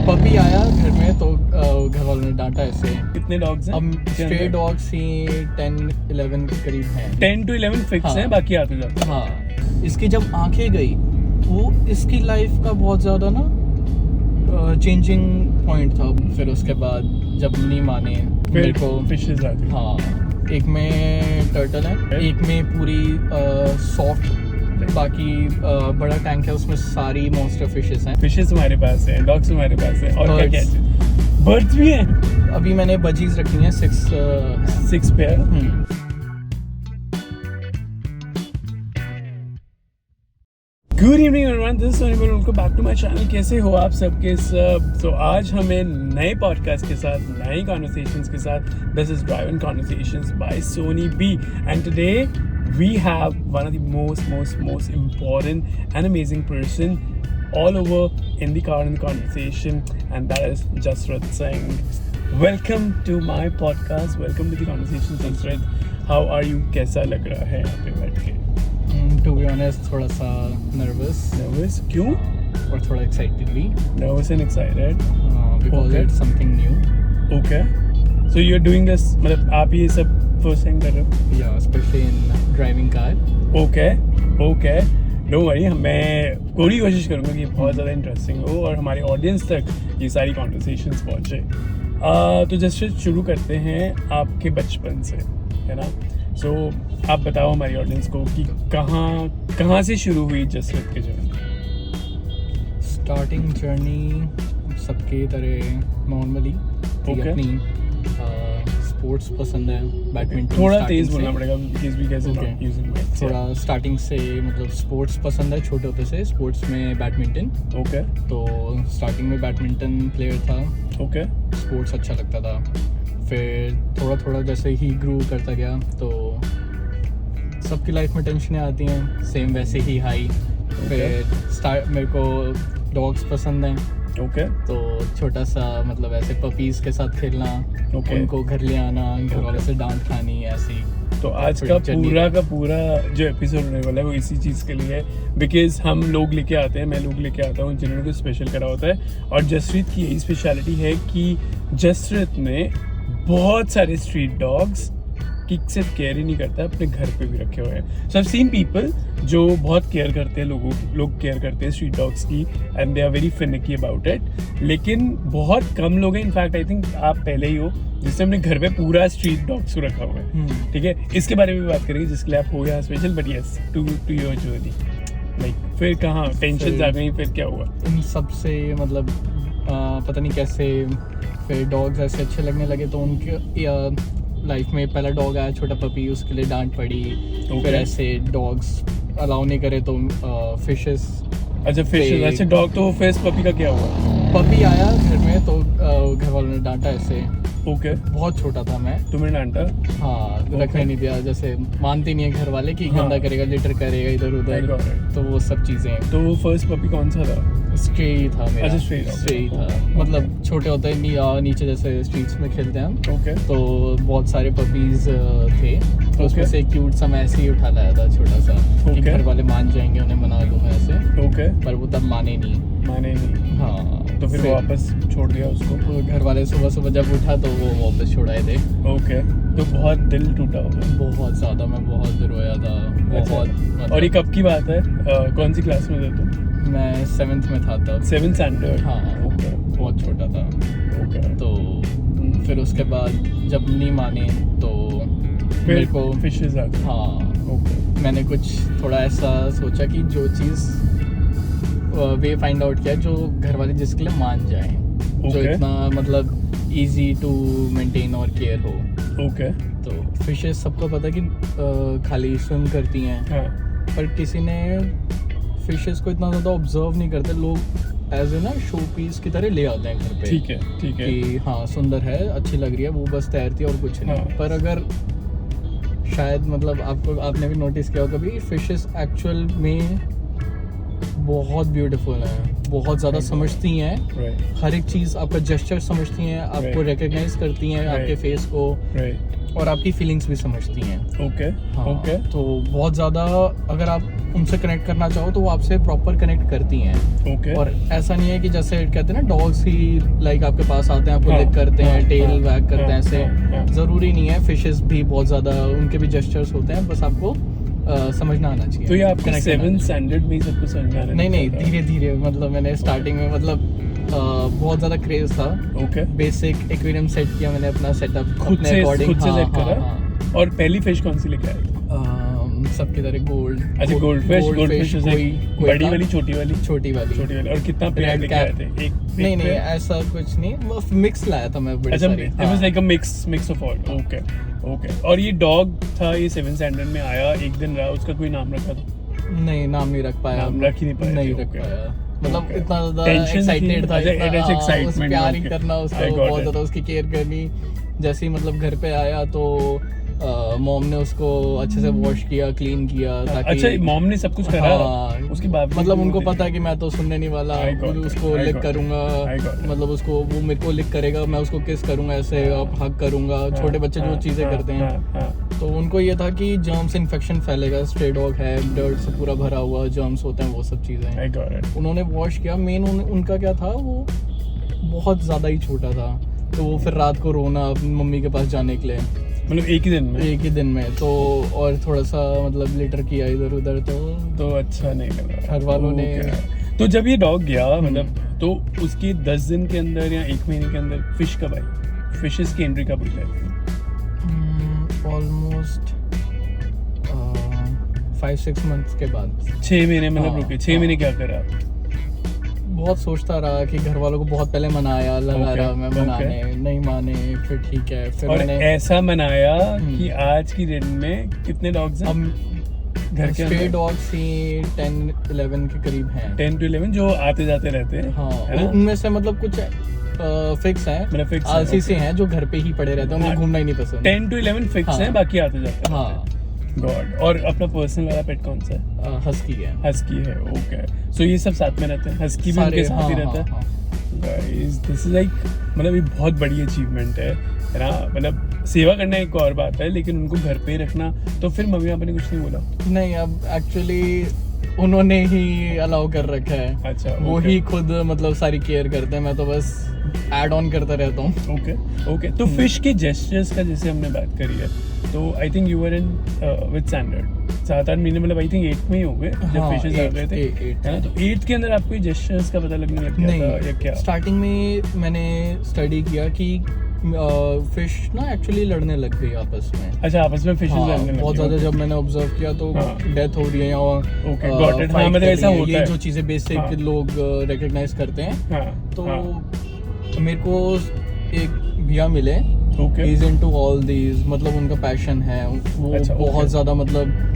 Puppy आया घर में तो घर वालों ने डांटा ऐसे। कितने डॉग्स हैं? अब स्ट्रे डॉग्स ही 10-11 के करीब हैं। 10 to 11 फिक्स हैं, बाकी आते जाते हैं। हाँ, इसकी जब आंखें गई वो इसकी लाइफ का बहुत ज़्यादा ना चेंजिंग पॉइंट था। फिर उसके बाद जब नहीं माने मेरे को फिशेस आ गई। हाँ, एक में टर्टल है, एक में पूरी सॉफ्ट, बाकी बड़ा टैंक है उसमें सारी मॉन्स्टर फिशेस हैं। फिशेस हमारे पास है, डॉग्स हमारे पास है, और क्या क्या बर्ड्स भी हैं। अभी मैंने बजीज रखी हैं 6 pair. Good evening everyone, this is Soni, welcome back to my channel. कैसे हो आप सबके सब? तो आज हमें नए पॉडकास्ट के साथ, नई कॉन्वर्सेशंस के साथ, this is driven conversations by Soni B, and today we have one of the most important and amazing person all over in the car in the conversation, and that is Jasrat Singh. Welcome to my podcast, welcome to the conversation Jasrat. How are you? कैसा लग रहा है यहाँ पे बैठ के? To be honest, थोड़ा सा nervous क्यों? और थोड़ा excited भी। Nervous and excited because Okay. it's something new. Okay, so you're doing this, मतलब आप ये सब first time कर रहे हो? Yeah, especially in driving car. Okay, no worry, मैं पूरी कोशिश करूँगा कि बहुत ज़्यादा इंटरेस्टिंग हो और हमारे ऑडियंस तक ये सारी कॉन्वर्सेशंस पहुँचे। तो जस्ट शुरू करते हैं आपके बचपन से, है ना? सो आप बताओ हमारी ऑडियंस को कि कहाँ से शुरू हुई जसरत की जर्नी? स्टार्टिंग जर्नी सबके तरह नॉर्मली Okay. अपनी स्पोर्ट्स पसंद है, बैडमिंटन। थोड़ा तेज बोलना पड़ेगा because we guys are Okay. not using mics. थोड़ा स्टार्टिंग से मतलब स्पोर्ट्स पसंद है, छोटे होते से स्पोर्ट्स में बैडमिंटन। ओके तो स्टार्टिंग में बैडमिंटन प्लेयर था, ओके स्पोर्ट्स अच्छा लगता था। फिर थोड़ा जैसे ही ग्रो करता गया तो सबकी लाइफ में टेंशनें आती हैं, सेम वैसे ही हाई। फिर मेरे को डॉग्स पसंद हैं, ओके तो छोटा सा मतलब ऐसे पपीज़ के साथ खेलना, Okay. उनको घर ले आना, घर वालों से डांट खानी, ऐसी। तो आज का पूरा जो एपिसोड होने वाला है वो इसी चीज़ के लिए है, बिकॉज हम लोग लेके आते हैं, मैं लोग लेके आता हूँ जिन्होंने कुछ स्पेशल करा होता है। और जसरीत की यही स्पेशलिटी है कि जसरीत ने बहुत सारे स्ट्रीट डॉग्स की सिर्फ केयर ही नहीं करता, अपने घर पे भी रखे हुए हैं। So I have seen people जो बहुत केयर करते हैं, लोग केयर करते हैं स्ट्रीट डॉग्स की, and they are very finicky about it. लेकिन बहुत कम लोग हैं, इनफैक्ट आई थिंक आप पहले ही हो जिसने अपने घर पे पूरा स्ट्रीट डॉग्स को रखा हुआ है। ठीक है, इसके बारे में भी बात करेंगे जिसके लिए आप हो यहाँ special. But yes, to your journey, like फिर कहाँ टेंशन आ गई, फिर क्या हुआ? इन सब से मतलब पता नहीं कैसे फिर डॉग्स ऐसे अच्छे लगने लगे, तो उनके लाइफ में पहला डॉग आया छोटा पपी, उसके लिए डांट पड़ी। फिर ऐसे डॉग्स अलाउ नहीं करे तो फिशेस। अच्छा फिश, अच्छा डॉग, तो फिश पपी का क्या हुआ? पपी आया घर में तो घर वालों ने डांटा ऐसे। ओके, बहुत छोटा था मैं। तुम्हें डांटा? हाँ, रखने नहीं दिया, जैसे मानते नहीं है घर वाले कि हाँ. गंदा करेगा, लिटर करेगा इधर उधर, तो वो सब चीज़ें। तो वो फर्स्ट पपी कौन सा था? स्ट्रे ही था मेरा। अच्छा, स्ट्रे ही था, मतलब छोटे होते हैं नीचे जैसे स्ट्रीट्स में खेलते हैं हम। ओके, तो बहुत सारे पपीज थे, तो उसमें Okay. से एक क्यूट सा मैं ऐसे ही उठा लाया था, छोटा सा, कि Okay. घर वाले मान जाएंगे, उन्हें मना लूँगा ऐसे। ओके, पर वो तब माने नहीं। माने नहीं। हाँ, तो फिर वापस छोड़ दिया उसको? वो घर वाले सुबह जब उठा तो वो वापस छोड़ाए थे। ओके, तो बहुत दिल टूटा होगा? बहुत ज़्यादा, मैं बहुत रोया था, बहुत मतलब। और ये कब की बात है? कौन सी क्लास में थे तुम? मैं 7th में था तब। 7th standard? हाँ, ओके, बहुत छोटा था। ओके, तो फिर उसके बाद जब नहीं माने तो मेरे को फिशेस आ गए। हाँ, ओके, मैंने कुछ थोड़ा ऐसा सोचा कि जो चीज़ वे फाइंड आउट किया जो घर वाले जिसके लिए मान जाएं, जो Okay. इतना मतलब इजी टू मेंटेन और केयर हो। ओके, तो फिशेस सबको पता है कि खाली स्विम करती हैं, हाँ, पर किसी ने फिशेस को इतना ज़्यादा ऑब्जर्व नहीं करते। लोग एज ए ना शो पीस की तरह ले आते हैं घर पे। ठीक है कि हाँ सुंदर है, अच्छी लग रही है, वो बस तैरती है और कुछ नहीं। हाँ. पर अगर शायद मतलब आपने भी नोटिस किया हो कभी, फिशेस एक्चुअल में बहुत ब्यूटीफुल हैं, बहुत ज़्यादा समझती हैं, राइट, हर एक चीज़ आपका जेस्चर समझती हैं, आपको Right. रिकग्नाइज करती हैं, Right. आपके फेस को। राइट, और आपकी फीलिंग्स भी समझती हैं। ओके हाँ, ओके तो बहुत ज़्यादा अगर आप उनसे कनेक्ट करना चाहो तो वो आपसे प्रॉपर कनेक्ट करती हैं। ओके। और ऐसा नहीं है कि जैसे कहते हैं ना डॉग्स ही लाइक आपके पास आते हैं, आपको हाँ, लिक करते हैं, हाँ, टेल हाँ, वैग करते हैं, हाँ, ऐसे हाँ। ज़रूरी नहीं है। फिशेस भी बहुत ज़्यादा उनके भी जेस्चर्स होते हैं, बस आपको समझना आना चाहिए। तो ये आपको connect करना 7th स्टैंडर्ड में ही सब कुछ समझ में आने नहीं लग जाता है? धीरे धीरे, मतलब मैंने स्टार्टिंग में बहुत ज़्यादा क्रेज था। ओके। बेसिक एक्वेरियम सेट किया मैंने अपना सेटअप खुद अपने से अकॉर्डिंग। सेट करा। और पहली फिश कौन सी लेके आए थे? सबकी तरह गोल्ड। अच्छा, गोल्ड फिश बड़ी वाली, छोटी वाली? छोटी वाली। और कितना पेयर लेके आए थे? एक नहीं pair? ऐसा कुछ नहीं, मिक्स लाया था मैं बड़ी अच्छा, सारी। it was like a mix of all. Okay okay. और ये डॉग था, ये 7th स्टैंडर्ड में आया, एक दिन रहा, उसका कोई नाम रखा था? नहीं, नाम नहीं रख पाया। नाम रख ही नहीं पाया? नहीं थे, रख okay. पाया, मतलब Okay. इतना ज्यादा Tension एक्साइटेड थी? था, अच्छा, इतना, it is हाँ, excitement, उस प्यार ही okay. करना I उसको, got बहुत it. ज्यादा उसकी केयर करनी। जैसे ही मतलब घर पे आया तो मॉम ने उसको अच्छे से वॉश किया, क्लीन किया, ताकि अच्छा, मॉम ने सब कुछ करा? हाँ, उसके बाद मतलब उनको पता है कि मैं तो सुनने नहीं वाला, I got it, उसको I लिक got it, करूंगा, I got it. मतलब उसको, वो मेरे को लिक करेगा, मैं उसको किस करूंगा, ऐसे हग करूंगा, छोटे बच्चे जो चीजें करते हैं। तो उनको ये था कि जर्म्स इन्फेक्शन फैलेगा, स्ट्रे डॉग है, डर्ट से पूरा भरा हुआ, जर्म्स होते हैं, वो सब चीजें। उन्होंने वॉश किया। मेन उनका क्या था, वो बहुत ज्यादा ही छोटा था, तो वो फिर रात को रोना अपनी मम्मी के पास जाने के लिए, मतलब एक ही दिन में तो और थोड़ा सा मतलब लिटर किया इधर उधर, तो अच्छा नहीं लगा घर वालों ने। तो जब ये डॉग गया, मतलब तो उसके 10 दिन के अंदर या 1 महीने के अंदर फिश कब आई? फिशेस की एंट्री कब हुई? ऑलमोस्ट 5-6 मंथ्स के बाद। 6 महीने मतलब हाँ, रुके? 6 महीने क्या करा? बहुत सोचता रहा कि घर वालों को बहुत पहले मनाया, लगा Okay, रहा मैं मनाने, नहीं माने, फिर ठीक है, फिर और मैंने ऐसा मनाया कि आज की डेट में कितने डॉग्स हैं घर के स्ट्रे अंदर? डॉग्स ही 10-11 के करीब हैं। 10 to 11 जो आते जाते रहते हैं, हाँ, है ना? उनमें से मतलब कुछ फिक्स हैं, मतलब fix है, आलसी से okay. हैं जो घर पे ही पड़े रहते हैं, उन्हें हाँ, घूमना ही नहीं पसंद। 10 to 11 फिक्स हाँ. हैं, बाकी आते जाते हैं। हाँ, गॉड। और अपना पर्सनल वाला पेट कौन सा है? हस्की है। हस्की है, ओके। सो ये सब साथ में रहते हैं, हस्की भी उनके साथ ही रहता है? गाइस, दिस इज लाइक, मतलब ये बहुत बड़ी अचीवमेंट है ना? मतलब सेवा करना एक और बात है, लेकिन उनको घर पे ही रखना, तो फिर मम्मी पापा ने कुछ नहीं बोला? नहीं, अब एक्चुअली उन्होंने ही अलाउ कर रखा है। अच्छा, वो okay. ही खुद मतलब सारी केयर करते हैं, मैं तो बस ऐड ऑन करता रहता हूँ। Okay okay. तो फिश के जेस्चर्स का जैसे हमने बात करी है, तो I think you were in with standard 7-8 महीने, मतलब आई थिंक 8 में ही हो गए जब हाँ, फिशेस आ गए थे, 8 है ना? तो 8th के अंदर आपको जेस्चर्स का पता लगने लग गया था या क्या? स्टार्टिंग में मैंने स्टडी किया कि फिश ना एक्चुअली लड़ने लग गई आपस में। अच्छा, आपस में फिशेस हाँ, लड़ने लग बहुत गई? ज्यादा जब मैंने ऑब्जर्व किया तो हाँ। डेथ हो रही है या Okay, got it. हाँ, मतलब ऐसा होता ये है। जो चीजें बेसिक हाँ। लोग रिकॉग्नाइज करते हैं। हाँ, तो हाँ, मेरे को एक भैया मिले, okay. He is into all these, मतलब उनका पैशन है वो। अच्छा, बहुत okay. ज्यादा मतलब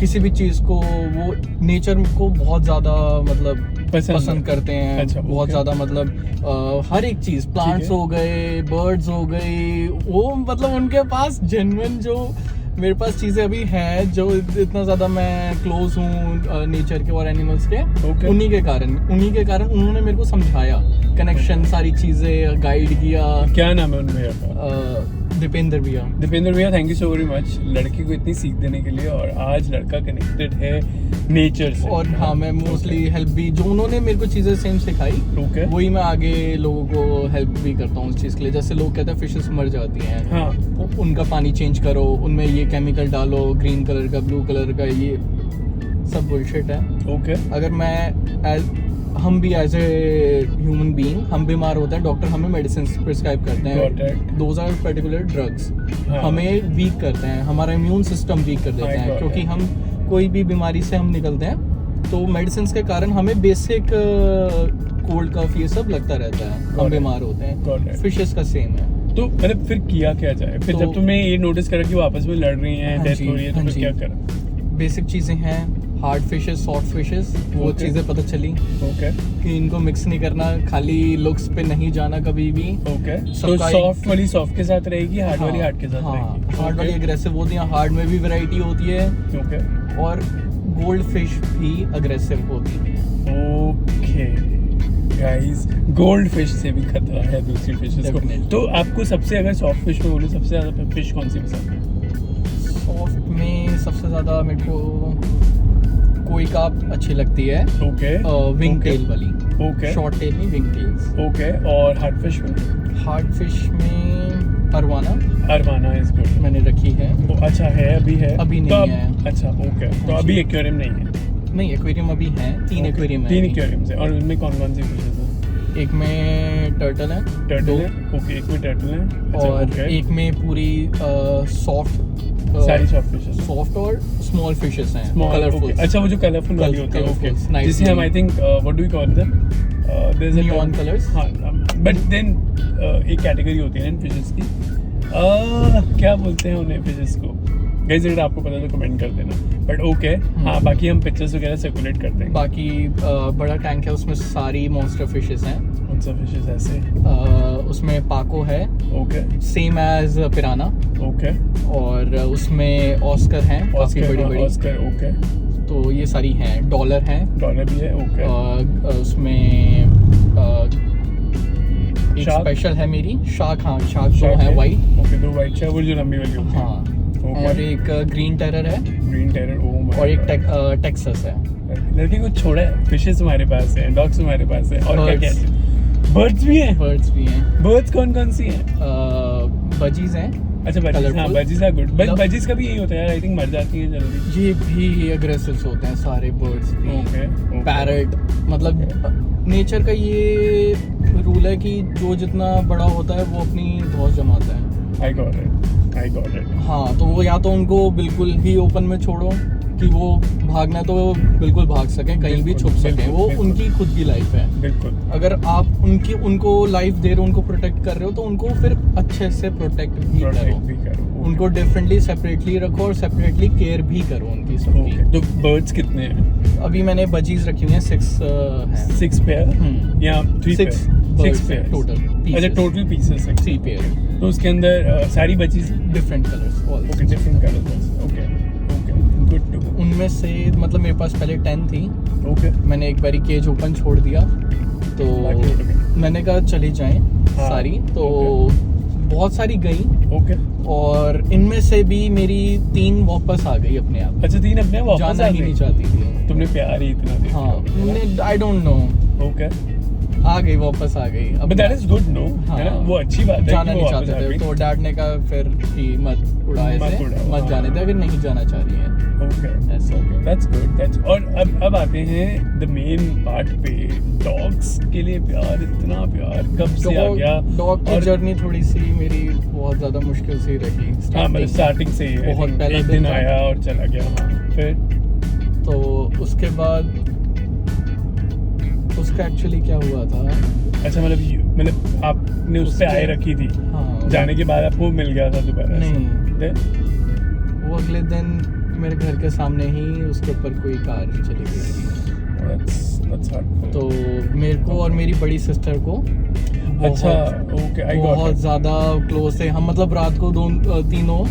किसी भी चीज को, वो नेचर को बहुत ज्यादा मतलब पसंद करते हैं। अच्छा, बहुत okay. ज्यादा मतलब हर एक चीज, प्लांट्स हो गए, बर्ड्स हो गई, वो मतलब उनके पास जेन्युइन, जो मेरे पास चीजें अभी हैं जो इतना ज्यादा मैं क्लोज हूँ नेचर के और एनिमल्स के, Okay. उन्हीं के कारण उन्होंने मेरे को समझाया कनेक्शन, सारी चीजें गाइड किया। क्या नाम है उन भैया का? दीपेंद्र भैया, thank you so very much लड़के को इतनी सीख देने के लिए। और आज लड़का कनेक्टेड है नेचर से, और हाँ, मैं मोस्टली हेल्प भी, जो उन्होंने मेरे को चीजें सेम सिखाई, ओके। वही मैं आगे लोगों को हेल्प भी करता हूँ उस चीज के लिए। जैसे लोग कहते हैं फिशेस मर जाती हैं, हाँ, उनका पानी चेंज करो, उनमें ये केमिकल डालो, ग्रीन कलर का, ब्लू कलर का, ये सब बुलशिट है। ओके। अगर हम भी एज ए ह्यूमन बीइंग, हम बीमार होते हैं, डॉक्टर हमें मेडिसिन प्रिस्क्राइब करते Got हैं, it. Those are particular drugs, हाँ. हमें वीक करते हैं, हमारा इम्यून सिस्टम वीक कर देते I हैं, got क्योंकि it. हम कोई भी बीमारी से हम निकलते हैं तो मेडिसिन के कारण हमें बेसिक कोल्ड कफ ये सब लगता रहता है, Got हम it. बीमार होते Got हैं। it. फिशेस का सेम है। तो मतलब फिर किया क्या जाए? फिर तो- जब तुमने ये नोटिस करा कि वो आपस में लड़ रही हैं, हाँ डेथ जी, हो रही है, तो हाँ फिर जी। क्या करा? बेसिक चीजें हैं, हार्ड फिशेस, सॉफ्ट फिशेस, वो Okay. चीजें पता चली ओके कि इनको मिक्स नहीं करना, खाली लुक्स पे नहीं जाना कभी भी। ओके। तो सबका सॉफ्ट वाली सॉफ्ट के साथ रहेगी, हार्ड वाली हार्ड के साथ रहेगी? हार्ड वाली अग्रेसिव होती है, हार्ड में भी वैरायटी होती है, ओके और गोल्ड फिश भी अग्रेसिव होती है। ओके। गाइस गोल्ड फिश से भी खतरा है दूसरी फिशेस को। Definitely. तो आपको सबसे, अगर सॉफ्ट फिश में बोले, सबसे ज्यादा फिश कौन सी पसंद है? सॉफ्ट में सबसे ज़्यादा मेरे को कोई कार्प अच्छी लगती है, ओके विंग टेल वाली। ओके शॉर्ट टेल नहीं, विंग टेल्स। ओके। और हार्ड फिश में? हार्ड फिश में अरवाना अरवाना इज गुड, मैंने रखी है। तो अच्छा है, अभी है? अभी तो नहीं अब- है। अच्छा ओके, तो हाँ अभी जी। एक्वेरियम नहीं है? नहीं, एक्वेरियम अभी हैं, 3 एक्वेरियम है। 3 एक्वेरियम है। और उनमें कौन कौन सी फिशेस हैं? एक में टर्टल है, टर्टल दो, है, ओके, एक में टर्टल है, अच्छा, और okay. एक में पूरी सॉफ्ट सारी सॉफ्ट फिशेस, सॉफ्ट और स्मॉल फिशेस हैं, स्मॉल, कलरफुल। अच्छा वो जो कलरफुल वाली होती है, ओके, Colourfuls, nice जिसे हम name. I think what do we call them, there is Neon colours? हाँ, बट देन एक कैटेगरी होती है इन फिशेस की, क्या बोलते हैं उन्हें फिशेस को? गाइस अगर आपको पता है तो कमेंट कर देना, बट ओके। हाँ, बाकी हम पिक्चर्स वगैरह सर्कुलेट करते हैं। बाकी बड़ा टैंक है, उसमें सारी मॉन्स्टर फिशेस हैं। कौन सा फिशेस ऐसे? उसमें पाको है, okay same as piranha, okay, और उसमें ऑस्कर हैं, काफी बड़ी बड़ी। ऑस्कर, ओके, तो ये सारी हैं। डॉलर हैं, डॉलर भी है, ओके। उसमें एक Shark? स्पेशल है मेरी शार्क। हाँ, शार्क जो Shark है वाइट। ओके, दो वाइट है, वो जो लंबी वाली होती है। हाँ, Okay. और एक ग्रीन टेरर है, ग्रीन टेरर, ओह माय और एक गॉड। टेक्सास है। लड़की को छोड़ा है, फिशेस हमारे पास है, डॉग्स हमारे पास है, और क्या Birds. क्या? बर्ड्स भी हैं। बर्ड्स भी हैं। बर्ड्स कौन कौन सी हैं? बजीज हैं। अच्छा बजीज, हाँ Colourful. Budgies are good, but Love- budgies का भी यही होता है, आई थिंक मर जाती हैं जल्दी। ये भी अग्रेसिव होते हैं सारे बर्ड्स भी। ओके, पैरट, मतलब नेचर का ये रूल है कि जो जितना बड़ा होता है वो अपनी धौस जमाता है। आई got it, I got it. हाँ, तो वो या तो उनको बिल्कुल ही ओपन में छोड़ो कि वो भागना है तो वो बिल्कुल भाग सकें, कहीं भी छुप सकें, वो बिल्कुल। उनकी खुद की लाइफ है। बिल्कुल, अगर आप उनको लाइफ दे रहे हो, उनको प्रोटेक्ट कर रहे हो, तो उनको फिर अच्छे से प्रोटेक्ट भी प्रोटेक्ट करो। भी करो, उनको डिफरेंटली सेपरेटली रखो और सेपरेटली केयर भी करो उनकी सबकी। ओके। तो बर्ड्स कितने हैं? अभी मैंने बजीज रखी हुई हैं, 6 हैं। 6 पेयर या 3 Six pair? 6 birds pair total pieces. अच्छा, टोटल पीसेस 3 पेयर, तो उसके अंदर सारी बचीज, different colours. Okay, different colours, okay okay, good to go. उनमें से मतलब मेरे पास पहले 10 थी, ओके, मैंने एक बारी केज ओपन छोड़ दिया, तो बाकी उड़ गई। मैंने कहा चली जाएं हाँ, सारी, तो बहुत सारी गई, ओके। और इनमें से भी मेरी 3 वापस आ गई अपने आप। अच्छा, 3 अपने वापस जाना आ ही गई? नहीं चाहती थी। तुमने प्यार ही इतना दे हाँ, मैंने आई डोंट नो, ओके, आ गई, वापस आ गई। But that is good, no, है ना, हाँ, वो अच्छी बात है जाना कि नहीं वो वापस चाहते आ थे, गई। तो डैड ने कहा फिर कि मत उड़ा मत ऐसे, उड़ाओ, मत हाँ। जाने दे अगर नहीं जाना चाह रही है। ओके, ऐसा। Okay, that's good, that's. और अब आते हैं द मेन पार्ट पे, डॉग्स के लिए प्यार, इतना प्यार कब से आ गया? डॉग की और- जर्नी थोड़ी सी मेरी बहुत ज्यादा मुश्किल से ही रही। हाँ, मतलब स्टार्टिंग से ही बहुत पहला एक दिन दिन था। आया और चला गया। हाँ, फिर तो उसके बाद उसका एक्चुअली क्या हुआ था। अच्छा, मतलब आपने उस पे उसके- आए रखी थी, हाँ, जाने के बाद आपको मिल गया था दोबारा से? नहीं, Then? वो अगले दिन मेरे घर के सामने ही उसके ऊपर कोई कार चली गई थी। That's hurtful. तो मेरे को और मेरी बड़ी सिस्टर को अच्छा, ओके, आई गॉट बहुत ज़्यादा क्लोज थे हम, मतलब रात को तीनों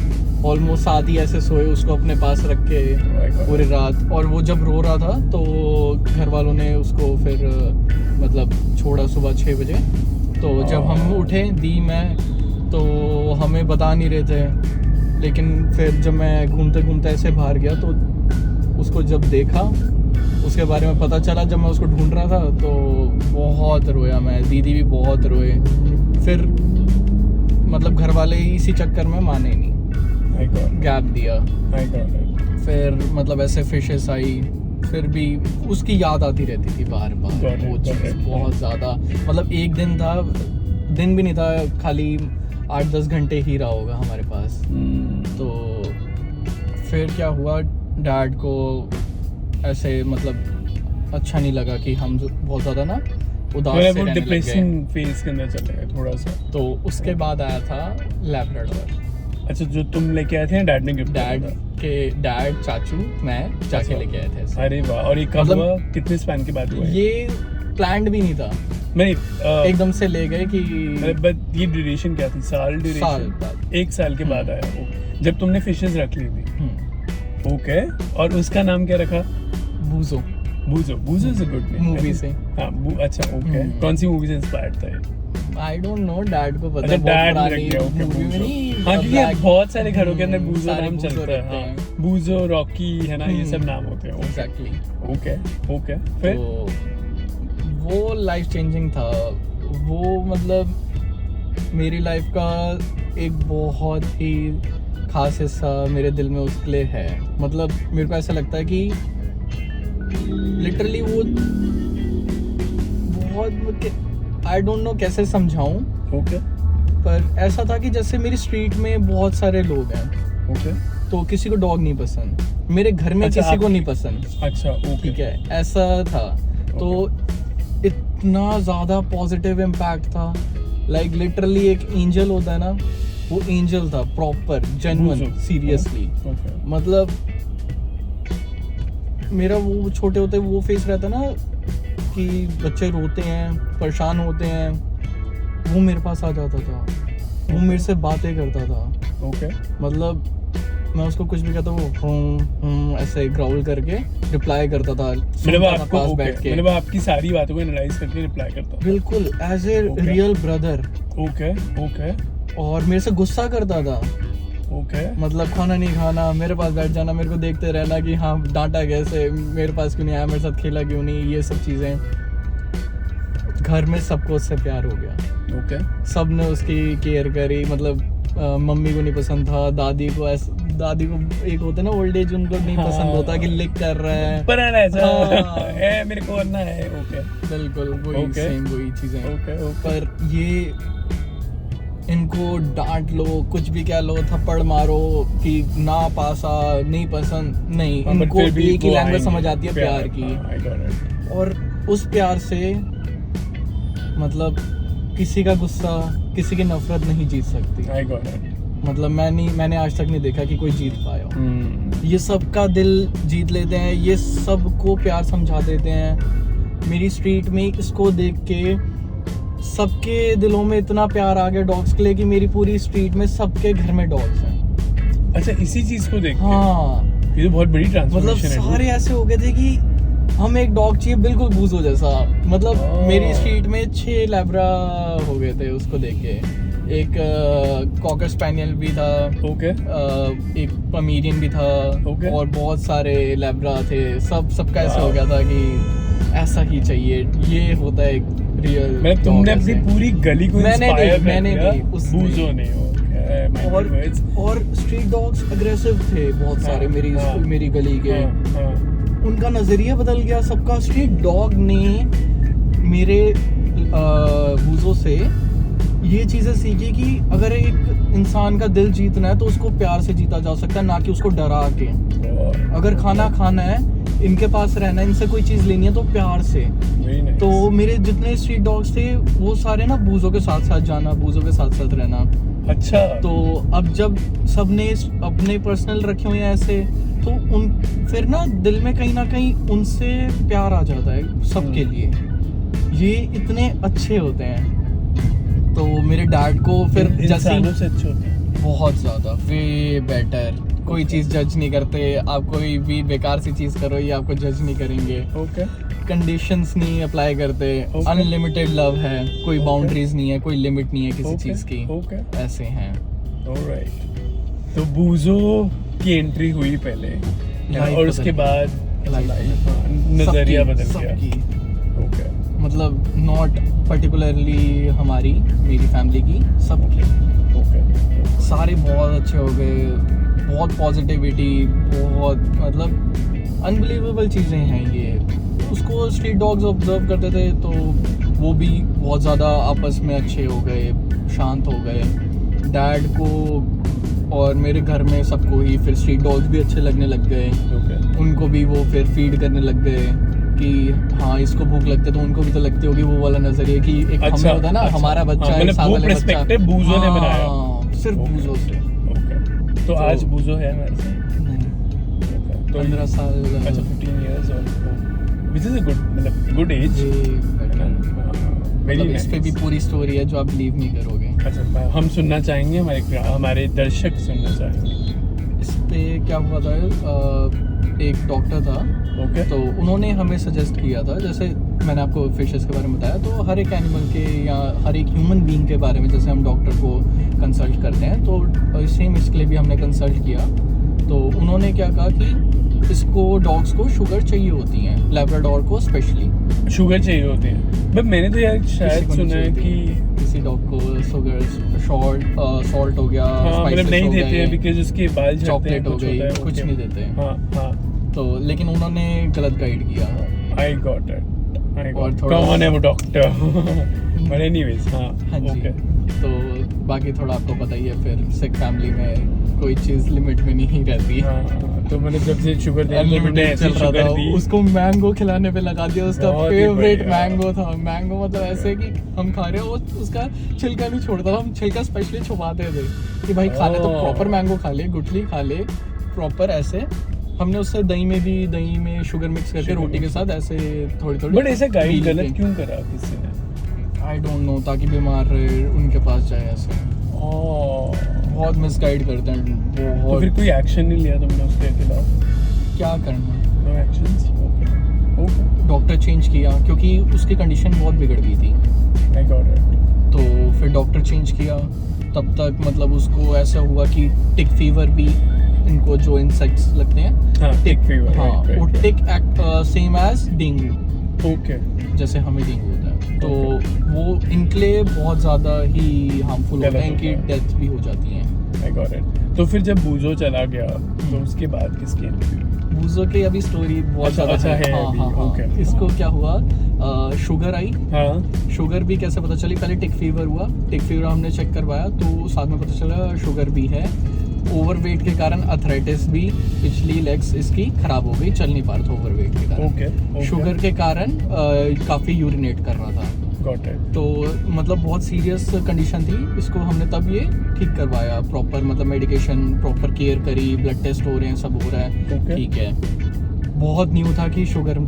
ऑलमोस्ट साथ ही ऐसे सोए, उसको अपने पास रख के पूरी रात। और वो जब रो रहा था तो घर वालों ने उसको फिर मतलब छोड़ा सुबह 6 बजे। तो जब हम उठे मैं, तो हमें बता नहीं रहे थे, लेकिन फिर जब मैं घूमते घूमते ऐसे बाहर गया तो उसको जब देखा, उसके बारे में पता चला, जब मैं उसको ढूंढ रहा था तो बहुत रोया मैं, दीदी भी बहुत रोए। फिर मतलब घर वाले इसी चक्कर में माने नहीं, आई गॉट गैप दिया। आई गॉट फिर मतलब ऐसे फिशेस आई, फिर भी उसकी याद आती रहती थी बार बार। Got it, वो got चीज़ it. बहुत ज़्यादा, मतलब एक दिन था, दिन भी नहीं था, खाली 8-10 घंटे ही रहा होगा हमारे पास। तो फिर क्या हुआ, डैड को ऐसे मतलब अच्छा नहीं लगा कि हम बहुत ज़्यादा ना उदास से वो रहने लग डिप्रेशन गए। फेज के अंदर चले गए थोड़ा सा। तो उसके बाद आया था लैब्राडोर। अच्छा, जो तुम लेके आए थे, डैड ने गिफ्ट डैड चाचू मैं जाके अच्छा। लेके आए थे ऐसे। अरे वाह, और ये कब मतलब- हुआ, कितने स्पैन के बाद हुआ ये प्लान्ड भी नहीं था, नहीं एकदम से ले गए कि बट ये ड्यूरेशन क्या थी? साल ड्यूरेशन? साल बाद। 1 साल के बाद आया वो, जब तुमने फिशेस रख ली थी। हम्म, ओके, और उसका नाम क्या रखा? बूजो। बूजो is a good name movie से। हाँ अच्छा ओके कौन सी मूवी से इंस्पायर्ड था ये आई डोंट नो, डैड को पता अच्छा है, बहुत डैड पुरानी लग गया ओके मूवी में बूजो नहीं, हाँ क्योंकि Black- बहुत सारे घरों के अंदर बूजो सारे नाम बूजो चलता है रहते हैं। हाँ बूजो रॉकी है ना ये सब नाम होते हैं एग्जैक्टली। ओके ओके फिर तो वो लाइफ चेंजिंग था, वो मतलब मेरी लाइफ का एक बहुत ही खास हिस्सा मेरे दिल में उसके लिए है। मतलब मेरे को ऐसा लगता है कि लिटरली वो बहुत, आई डोंट नो कैसे समझाऊं, ओके पर ऐसा था कि जैसे मेरी स्ट्रीट में बहुत सारे लोग हैं, ओके तो किसी को डॉग नहीं पसंद, मेरे घर में अच्छा, किसी को आप- नहीं पसंद, अच्छा ओके ठीक है, ऐसा था। तो इतना ज़्यादा पॉजिटिव इम्पैक्ट था, लाइक लिटरली एक एंजल होता है ना, वो एंजल था, प्रॉपर जेन्युइन, बूजो। सीरियसली। ओके मतलब मेरा वो छोटे होते वो फेस रहता ना कि बच्चे रोते हैं, परेशान होते हैं, वो मेरे पास आ जाता था, वो मेरे से बातें करता था। ओके मतलब मैं उसको कुछ भी कहता वो ऐसे ग्राउल करके रिप्लाई करता था, मतलब सुनता था आपको पास ओके बैठ के, मतलब आपकी सारी बातों को एनालाइज करके रिप्लाई करता बिल्कुल as a Okay. Real brother. Okay okay और मेरे से गुस्सा करता था, ओके मतलब खाना नहीं खाना, मेरे पास बैठ जाना, मेरे को देखते रहना कि हाँ डांटा कैसे, मेरे पास क्यों नहीं आया, मेरे साथ खेला क्यों नहीं, ये सब चीज़ें। घर में सबको उससे प्यार हो गया, ओके सब ने उसकी केयर करी। मतलब मम्मी को नहीं पसंद था, दादी को एक होता है ना ओल्ड एज, उनको नहीं हाँ। पसंद होता कि लिक कर रहा है, पुराना ऐसा हाँ। है मेरे को करना है ओके बिल्कुल वही Okay. सेम वही चीज़ें। ओके ओके पर ये इनको डांट लो, कुछ भी कह लो, थप्पड़ मारो कि ना पासा नहीं पसंद, नहीं, हाँ, but इनको फिर भी एक ही वो लैंग्वेज आएंगे, समझ आती है प्यार की। हाँ, I got it. और उस प्यार से मतलब किसी का गुस्सा, किसी की नफरत नहीं जीत सकती। I got it. मतलब मैंने आज तक नहीं देखा कि कोई जीत पाया हो। Hmm. ये सबका दिल जीत लेते हैं, ये सबको प्यार समझा देते हैं। मेरी स्ट्रीट में इसको देख के सबके दिलों में इतना प्यार आ गया डॉग्स के लिए कि मेरी पूरी स्ट्रीट में सबके घर में डॉग्स हैं। अच्छा इसी चीज को देख के हाँ, ये तो बहुत बड़ी मतलब ट्रांसफॉर्मेशन है सारे ऐसे हो गए थे कि हमें एक डॉग चाहिए बिल्कुल बूजो जैसा। मतलब Oh. मेरी स्ट्रीट में 6 लैब्रा हो गए थे उसको देख के। एक कॉकर स्पैनियल भी था, ओके एक पमीरियन भी था, Okay. और बहुत सारे लैब्रा थे। सबका ऐसा Wow. हो गया था कि ऐसा ही चाहिए, ये होता है एक रियल। मतलब तुमने अपनी पूरी गली को मैंने इंस्पायर नहीं, कर मैंने दिया नहीं, उसने। बूजो ने ओके और स्ट्रीट डॉग्स अग्रेसिव थे बहुत सारे हाँ. मेरी गली के। हाँ उनका नजरिया बदल गया सबका। स्ट्रीट डॉग ने मेरे बूजो से ये चीजें सीखी कि अगर एक इंसान का दिल जीतना है तो उसको प्यार से जीता जा सकता है, ना कि उसको डरा के। अगर खाना खाना है, इनके पास रहना है, इनसे कोई चीज लेनी है तो प्यार से। तो मेरे जितने स्ट्रीट डॉग्स थे वो सारे ना बूजो के साथ साथ जाना, बूजो के साथ साथ रहना। अच्छा तो अब जब सबने अपने पर्सनल रखे हुए हैं ऐसे, तो उन फिर ना दिल में कहीं ना कहीं उनसे प्यार आ जाता है सबके लिए। ये इतने अच्छे होते हैं। तो मेरे डैड को फिर इंसानों से अच्छे होते हैं बहुत ज्यादा वे बेटर। कोई चीज जज नहीं करते, आप कोई भी बेकार सी चीज करो ये आपको जज नहीं करेंगे। ओके कंडीशंस नहीं अप्लाई करते, Okay. अनलिमिटेड लव है, कोई Okay. बाउंड्रीज नहीं है, कोई लिमिट नहीं है किसी Okay. चीज की। Okay. ऐसे हैं। ऑलराइट तो बूजो की एंट्री हुई पहले Life और उसके बदल बाद Life हाँ, नजरिया सबकी- बदल गया सबकी। ओके मतलब नॉट पर्टिकुलरली हमारी, मेरी फैमिली की, सबकी। ओके सारे बहुत अच्छे हो गए, बहुत पॉजिटिविटी, बहुत मतलब अनबिलीवेबल चीज़ें हैं ये। उसको स्ट्रीट डॉग्स ऑब्जर्व करते थे तो वो भी बहुत ज़्यादा आपस में अच्छे हो गए, शांत हो गए। डैड को और मेरे घर में सबको ही फिर स्ट्रीट डॉग्स भी अच्छे लगने लग गए। ओके उनको भी वो फिर फीड करने लग गए कि हाँ इसको भूख लगती है तो उनको भी तो लगती होगी, वो वाला नजरिया कि एक हमें होता है ना हमारा बच्चा हाँ, है, मतलब साथ वो वाले बच्चा। पर्सपेक्टिव बूजो ने बनाया हाँ, सिर्फ Okay. बूजो से। ओके तो आज बूजो है हमारे साथ नहीं, Okay. तो 15 साल। अच्छा 15 इयर्स और व्हिच इज अ गुड मतलब गुड एज मतलब इस पे भी पूरी स्टोरी है जो आप बिलीव नहीं करोगे। अच्छा हम सुनना चाहेंगे, हमारे दर्शक सुनना चाहेंगे। इस पे क्या हुआ था, एक डॉक्टर था, ओके तो उन्होंने हमें सजेस्ट किया था, जैसे मैंने आपको फिशेस के बारे में बताया, तो हर एक एनिमल के या हर एक ह्यूमन बीइंग के बारे में जैसे हम डॉक्टर को कंसल्ट करते हैं, तो सेम इसके लिए भी हमने कंसल्ट किया। तो उन्होंने क्या कहा कि इसको डॉग्स को शुगर चाहिए होती है, लैब्राडोर को स्पेशली शुगर चाहिए होती है। बट मैंने तो यार शायद सुना है कि किसी डॉग को शुगर सॉल्ट हो गया, मतलब नहीं देते हैं बिकॉज उसके बाल झड़ते हैं, चॉकलेट हो कुछ गई, होता है, कुछ okay. नहीं देते हैं। हाँ तो लेकिन उन्होंने गलत गाइड किया। आई गॉट इट। और थोड़ा कौन है वो डॉक्टर? बट एनीवेज हाँ जी। ओके। तो बाकी थोड़ा आपको पता ही है, फिर सिक फैमिली में कोई चीज़ लिमिट में नहीं रहती। तो मैंने जब से शुगर अनलिमिटेड चल रहा था, उसको मैंगो खिलाने पे लगा दिया। उसका बहुत ही फेवरेट बढ़िया। मैंगो था। मैंगो मतलब ऐसे कि हम खा रहे हैं, वो उसका छिलका नहीं छोड़ता था, हम छिलका स्पेशली छुपाते थे कि भाई खाने तो प्रॉपर मैंगो खा ले, गुठली खा ले प्रॉपर। ऐसे हमने उससे दही में शुगर मिक्स करके रोटी के साथ ऐसे थोड़ी थोड़ी। बट ऐसा गाइड गलत क्यों करा किसी ने? आई डोंट नो, ताकि बीमार रहे उनके पास जाए ऐसे। बहुत मिसगाइड करते हैं तो फिर कोई एक्शन नहीं लिया तुमने उसके खिलाफ? क्या करना, no actions. Okay doctor change किया क्योंकि उसकी कंडीशन बहुत बिगड़ गई थी। I got it. तो फिर डॉक्टर चेंज किया, तब तक मतलब उसको ऐसा हुआ कि टिक फीवर भी, इनको जो इंसेक्ट्स लगते हैं टिक फीवर, हाँ वो टिक सेम एज डेंगू। ओके। जैसे हमें डेंगू होता है, तो वो इनके लिए बहुत ज़्यादा ही हार्मफुल होता है, इनकी डेथ भी हो जाती है। आई गॉट इट। तो फिर जब बूजो चला गया तो उसके बाद किसकी एंट्री? बूजो की अभी स्टोरी बहुत ज़्यादा है। हाँ, ओके। इसको क्या हुआ, शुगर आई। हाँ शुगर भी कैसे पता चली, पहले टिक फीवर हुआ, टिक फीवर हमने चेक करवाया तो साथ में पता चला शुगर भी है। ओवरवेट के कारण अर्थराइटिस भी, पिछली लेग्स इसकी खराब हो गई, चल नहीं पा रहा था ओवरवेट के कारण। ओके। शुगर के कारण काफ़ी यूरिनेट कर रहा था। Got it. तो मतलब बहुत सीरियस कंडीशन थी, इसको हमने तब ये ठीक करवाया प्रॉपर, मतलब मेडिकेशन प्रॉपर केयर करी, ब्लड टेस्ट हो रहे हैं, सब हो रहा है, Okay. ठीक है। बहुत न्यू था कि शुगर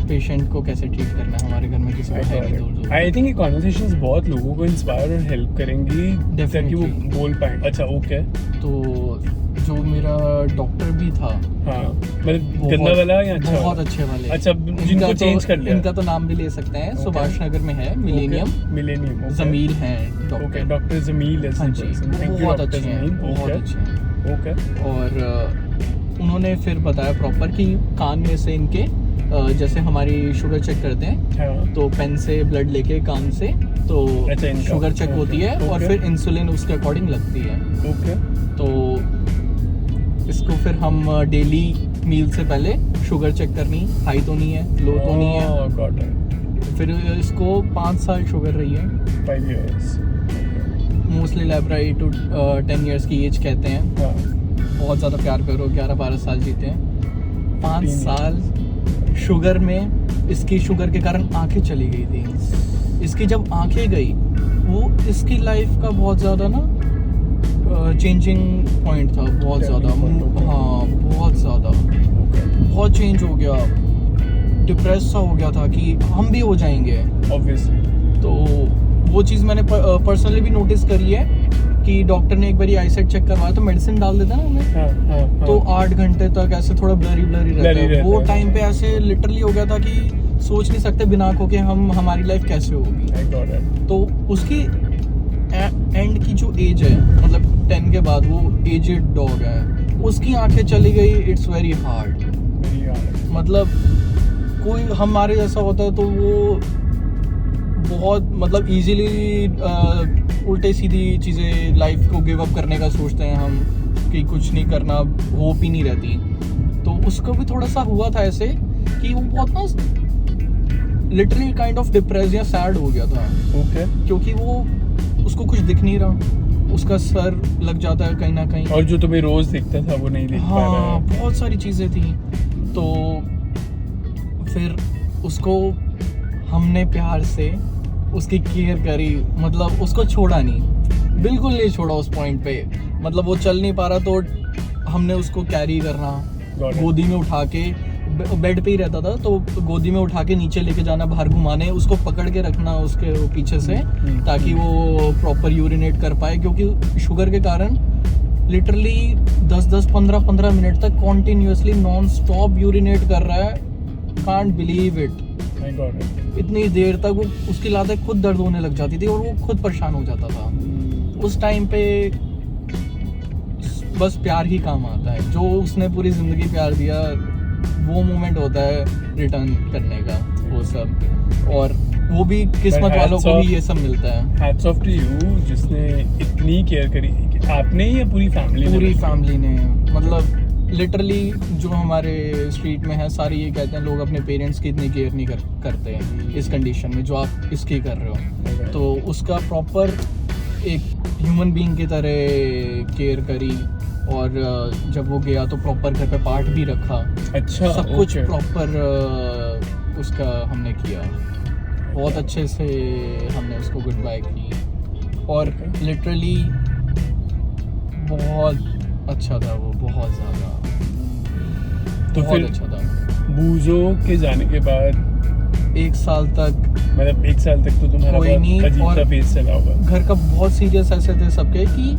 पेशेंट को कैसे ट्रीट करना है, हमारे घर में किसी को है नहीं दूर। आई थिंक ये कॉन्वर्सेशंस बहुत लोगों को इंस्पायर और हेल्प करेंगी ताकि वो बोल पाए। अच्छा ओके। तो जो मेरा डॉक्टर भी था, हाँ मतलब गंदा वाला या अच्छा? बहुत अच्छे वाले। अच्छा, जिनको चेंज कर लिया। इनका तो नाम भी ले सकते हैं, सुभाष नगर में है, मिलेनियम जमील है डॉक्टर। डॉक्टर जमील है। हाँ जी, बहुत अच्छे हैं, बहुत अच्छे हैं। ओके। और उन्होंने फिर बताया प्रॉपर कि कान में से इनके जैसे हमारी शुगर चेक करते हैं, हाँ तो पेन से ब्लड लेके कान से तो अच्छा, शुगर चेक होती है और फिर इंसुलिन उसके अकॉर्डिंग लगती है। ओके। तो इसको फिर हम डेली मील से पहले शुगर चेक करनी, हाई तो नहीं है, लो तो नहीं है। Got it. फिर इसको 5 साल शुगर रही है, 5 years। मोस्टली लैब्रा 8 to 10 years की एज कहते हैं। हाँ बहुत ज़्यादा प्यार करो, 11-12 साल जीते हैं। 5 साल शुगर में, इसकी शुगर के कारण आंखें चली गई थी। इसकी जब आंखें गई, वो इसकी लाइफ का बहुत ज़्यादा ना चेंजिंग पॉइंट था, बहुत ज़्यादा। हाँ बहुत ज़्यादा, बहुत चेंज हो गया, डिप्रेस सा हो गया था कि हम भी हो जाएंगे ऑब्वियसली। तो वो चीज़ मैंने पर्सनली भी नोटिस करी है कि डॉक्टर ने एक बार आईसाइट चेक करवाया तो मेडिसिन डाल देता ना उन्हें, हाँ। तो 8 घंटे तक ऐसे थोड़ा ब्लरी रहता है। वो टाइम पे ऐसे लिटरली हो गया था कि सोच नहीं सकते बिना आंखों के हमारी लाइफ कैसे होगी। आई गॉट इट। तो उसकी एंड की जो एज है, मतलब 10 के बाद वो एजेड डॉग है, उसकी आंखें चली गई। It's very hard. मतलब कोई हमारे जैसा होता है तो वो बहुत मतलब इजीली उल्टे सीधी चीज़ें लाइफ को गिव अप करने का सोचते हैं हम कि कुछ नहीं करना, होप ही नहीं रहती। तो उसको भी थोड़ा सा हुआ था ऐसे कि वो बहुत ना लिटरली काइंड ऑफ डिप्रेस या सैड हो गया था। ओके। क्योंकि वो उसको कुछ दिख नहीं रहा, उसका सर लग जाता है कहीं ना कहीं, और जो तुम्हें रोज दिखता था वो नहीं दिख पा रहा हाँ है। बहुत सारी चीज़ें थी। तो फिर उसको हमने प्यार से उसकी केयर करी, मतलब उसको छोड़ा नहीं, बिल्कुल नहीं छोड़ा उस पॉइंट पे। मतलब वो चल नहीं पा रहा तो हमने उसको कैरी करना, गोदी में उठा के, बेड पे ही रहता था तो गोदी में उठा के नीचे लेके जाना, बाहर घुमाने, उसको पकड़ के रखना उसके पीछे से ताकि वो प्रॉपर यूरिनेट कर पाए, क्योंकि शुगर के कारण लिटरली 10-15 मिनट तक कॉन्टिन्यूसली नॉन स्टॉप यूरिनेट कर रहा है। Can't believe it. I got it. इतनी देर तक वो उसकी लातें खुद दर्द होने लग जाती थी और वो खुद परेशान हो जाता था। उस टाइम पे बस प्यार ही काम आता है। जो उसने पूरी जिंदगी प्यार दिया, वो मोमेंट होता है रिटर्न करने का, वो सब। और वो भी किस्मत But वालों hats को off- ही ये सब मिलता है। Hats off to you, जिसने इतनी केयर करी। आपने या पूरी फैमिली? पूरी फैमिली ने, मतलब लिटरली जो हमारे स्ट्रीट में है सारे ये कहते हैं लोग अपने पेरेंट्स की इतनी केयर नहीं करते हैं इस कंडीशन में जो आप इसकी कर रहे हो। तो उसका प्रॉपर एक ह्यूमन बीइंग की तरह केयर करी। और जब वो गया तो प्रॉपर घर पे पार्ट भी रखा। अच्छा, सब कुछ okay. प्रॉपर उसका हमने किया। बहुत अच्छे से हमने उसको गुड बाय की। और लिटरली बहुत अच्छा था वो, बहुत ज़्यादा। तो बहुत फिर अच्छा था। बूजो के जाने के बाद 1 साल तक मतलब 1 साल तक तो तुम्हारा कोई बहुत नहीं, अजीब और सा फेस चला होगा। घर का बहुत सीरियस ऐसे थे सबके कि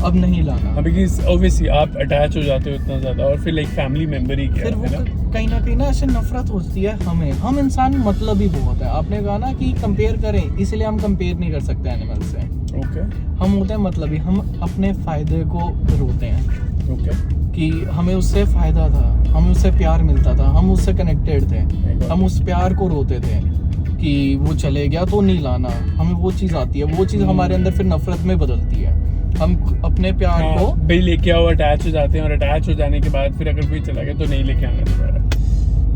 अब नहीं लाना। हाँ, बिकॉज ऑब्वियसली आप अटैच हो जाते हो इतना ज्यादा, और फिर लाइक फैमिली मेंबर ही क्या फिर वो है ना। कहीं ना ऐसे नफरत होती है हमें। हम इंसान मतलब ही बहुत है। आपने कहा ना कि कंपेयर करें, इसलिए हम कंपेयर नहीं कर सकते एनिमल से। ओके हम होते हैं मतलबी। हम अपने फायदे को रोते हैं ओके कि हमें उससे फायदा था, हमें उससे प्यार मिलता था, हम उससे कनेक्टेड थे। हम उस प्यार को रोते थे कि वो चले गया तो नहीं लाना। हमें वो चीज़ आती है, वो चीज़ हमारे अंदर फिर नफरत में बदलती है। हम अपने प्यार को हाँ, भाई लेके आओ, अटैच हो जाते हैं, और अटैच हो जाने के बाद फिर अगर कोई चला गया तो नहीं लेके आना दोबारा।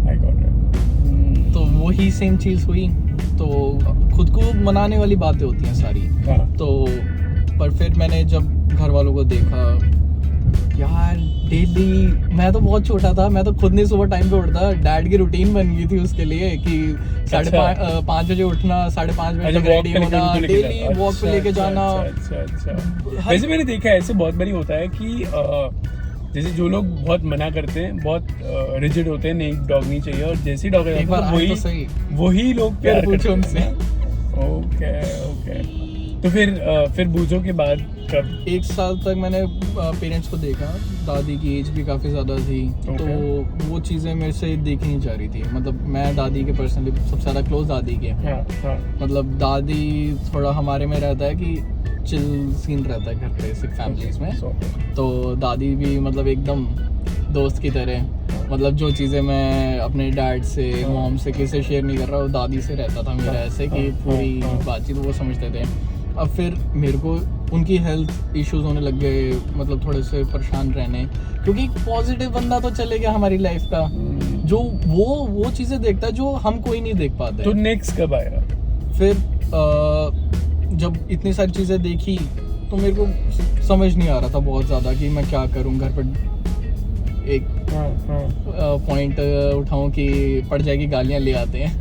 आई गॉट इट। तो वही सेम चीज़ हुई। तो खुद को मनाने वाली बातें होती हैं सारी। हाँ तो पर फिर मैंने जब घर वालों को देखा, यार डेली, मैं तो बहुत छोटा था, मैं तो खुद नहीं सुबह टाइम पे उठता। डैड की रूटीन बन गई थी उसके लिए कि 5:30 बजे उठना, 5:30 बजे तक रेडी होना, डेली वॉक पे लेके जाना। अच्छा। वैसे मैंने देखा है ऐसे बहुत बारी होता है कि जैसे जो लोग बहुत मना करते हैं, बहुत रिजिड होते हैं, नहीं डॉग नहीं चाहिए, और जैसे डॉग एक बार आए तो सही। वही लोग प्यार फिर पूछो करते हैं। उनसे। ओके। तो फिर बूजो के बाद कब? 1 साल तक मैंने पेरेंट्स को देखा। दादी की एज भी काफ़ी ज़्यादा थी। तो वो चीज़ें मेरे से देखी नहीं जा रही थी। मतलब मैं दादी के पर्सनली सबसे ज़्यादा क्लोज दादी के। हाँ। मतलब दादी थोड़ा हमारे में रहता है कि चिल सीन रहता है घर पे सिख फैमिलीज में। तो दादी भी मतलब एकदम दोस्त की तरह, मतलब जो चीज़ें मैं अपने डैड से, मॉम से किसी से शेयर नहीं कर रहा, वो दादी से रहता था मेरा ऐसे कि पूरी बातचीत वो समझते थे। अब फिर मेरे को उनकी हेल्थ इश्यूज होने लग गए, मतलब थोड़े से परेशान रहने, क्योंकि एक पॉजिटिव बंदा तो चले गया हमारी लाइफ का, जो वो चीज़ें देखता है जो हम कोई नहीं देख पाते। तो नेक्स्ट कब आया? फिर जब इतनी सारी चीज़ें देखी तो मेरे को समझ नहीं आ रहा था बहुत ज़्यादा कि मैं क्या करूं। घर पर एक पॉइंट उठाऊं कि पड़ जाएगी, गालियां ले आते हैं।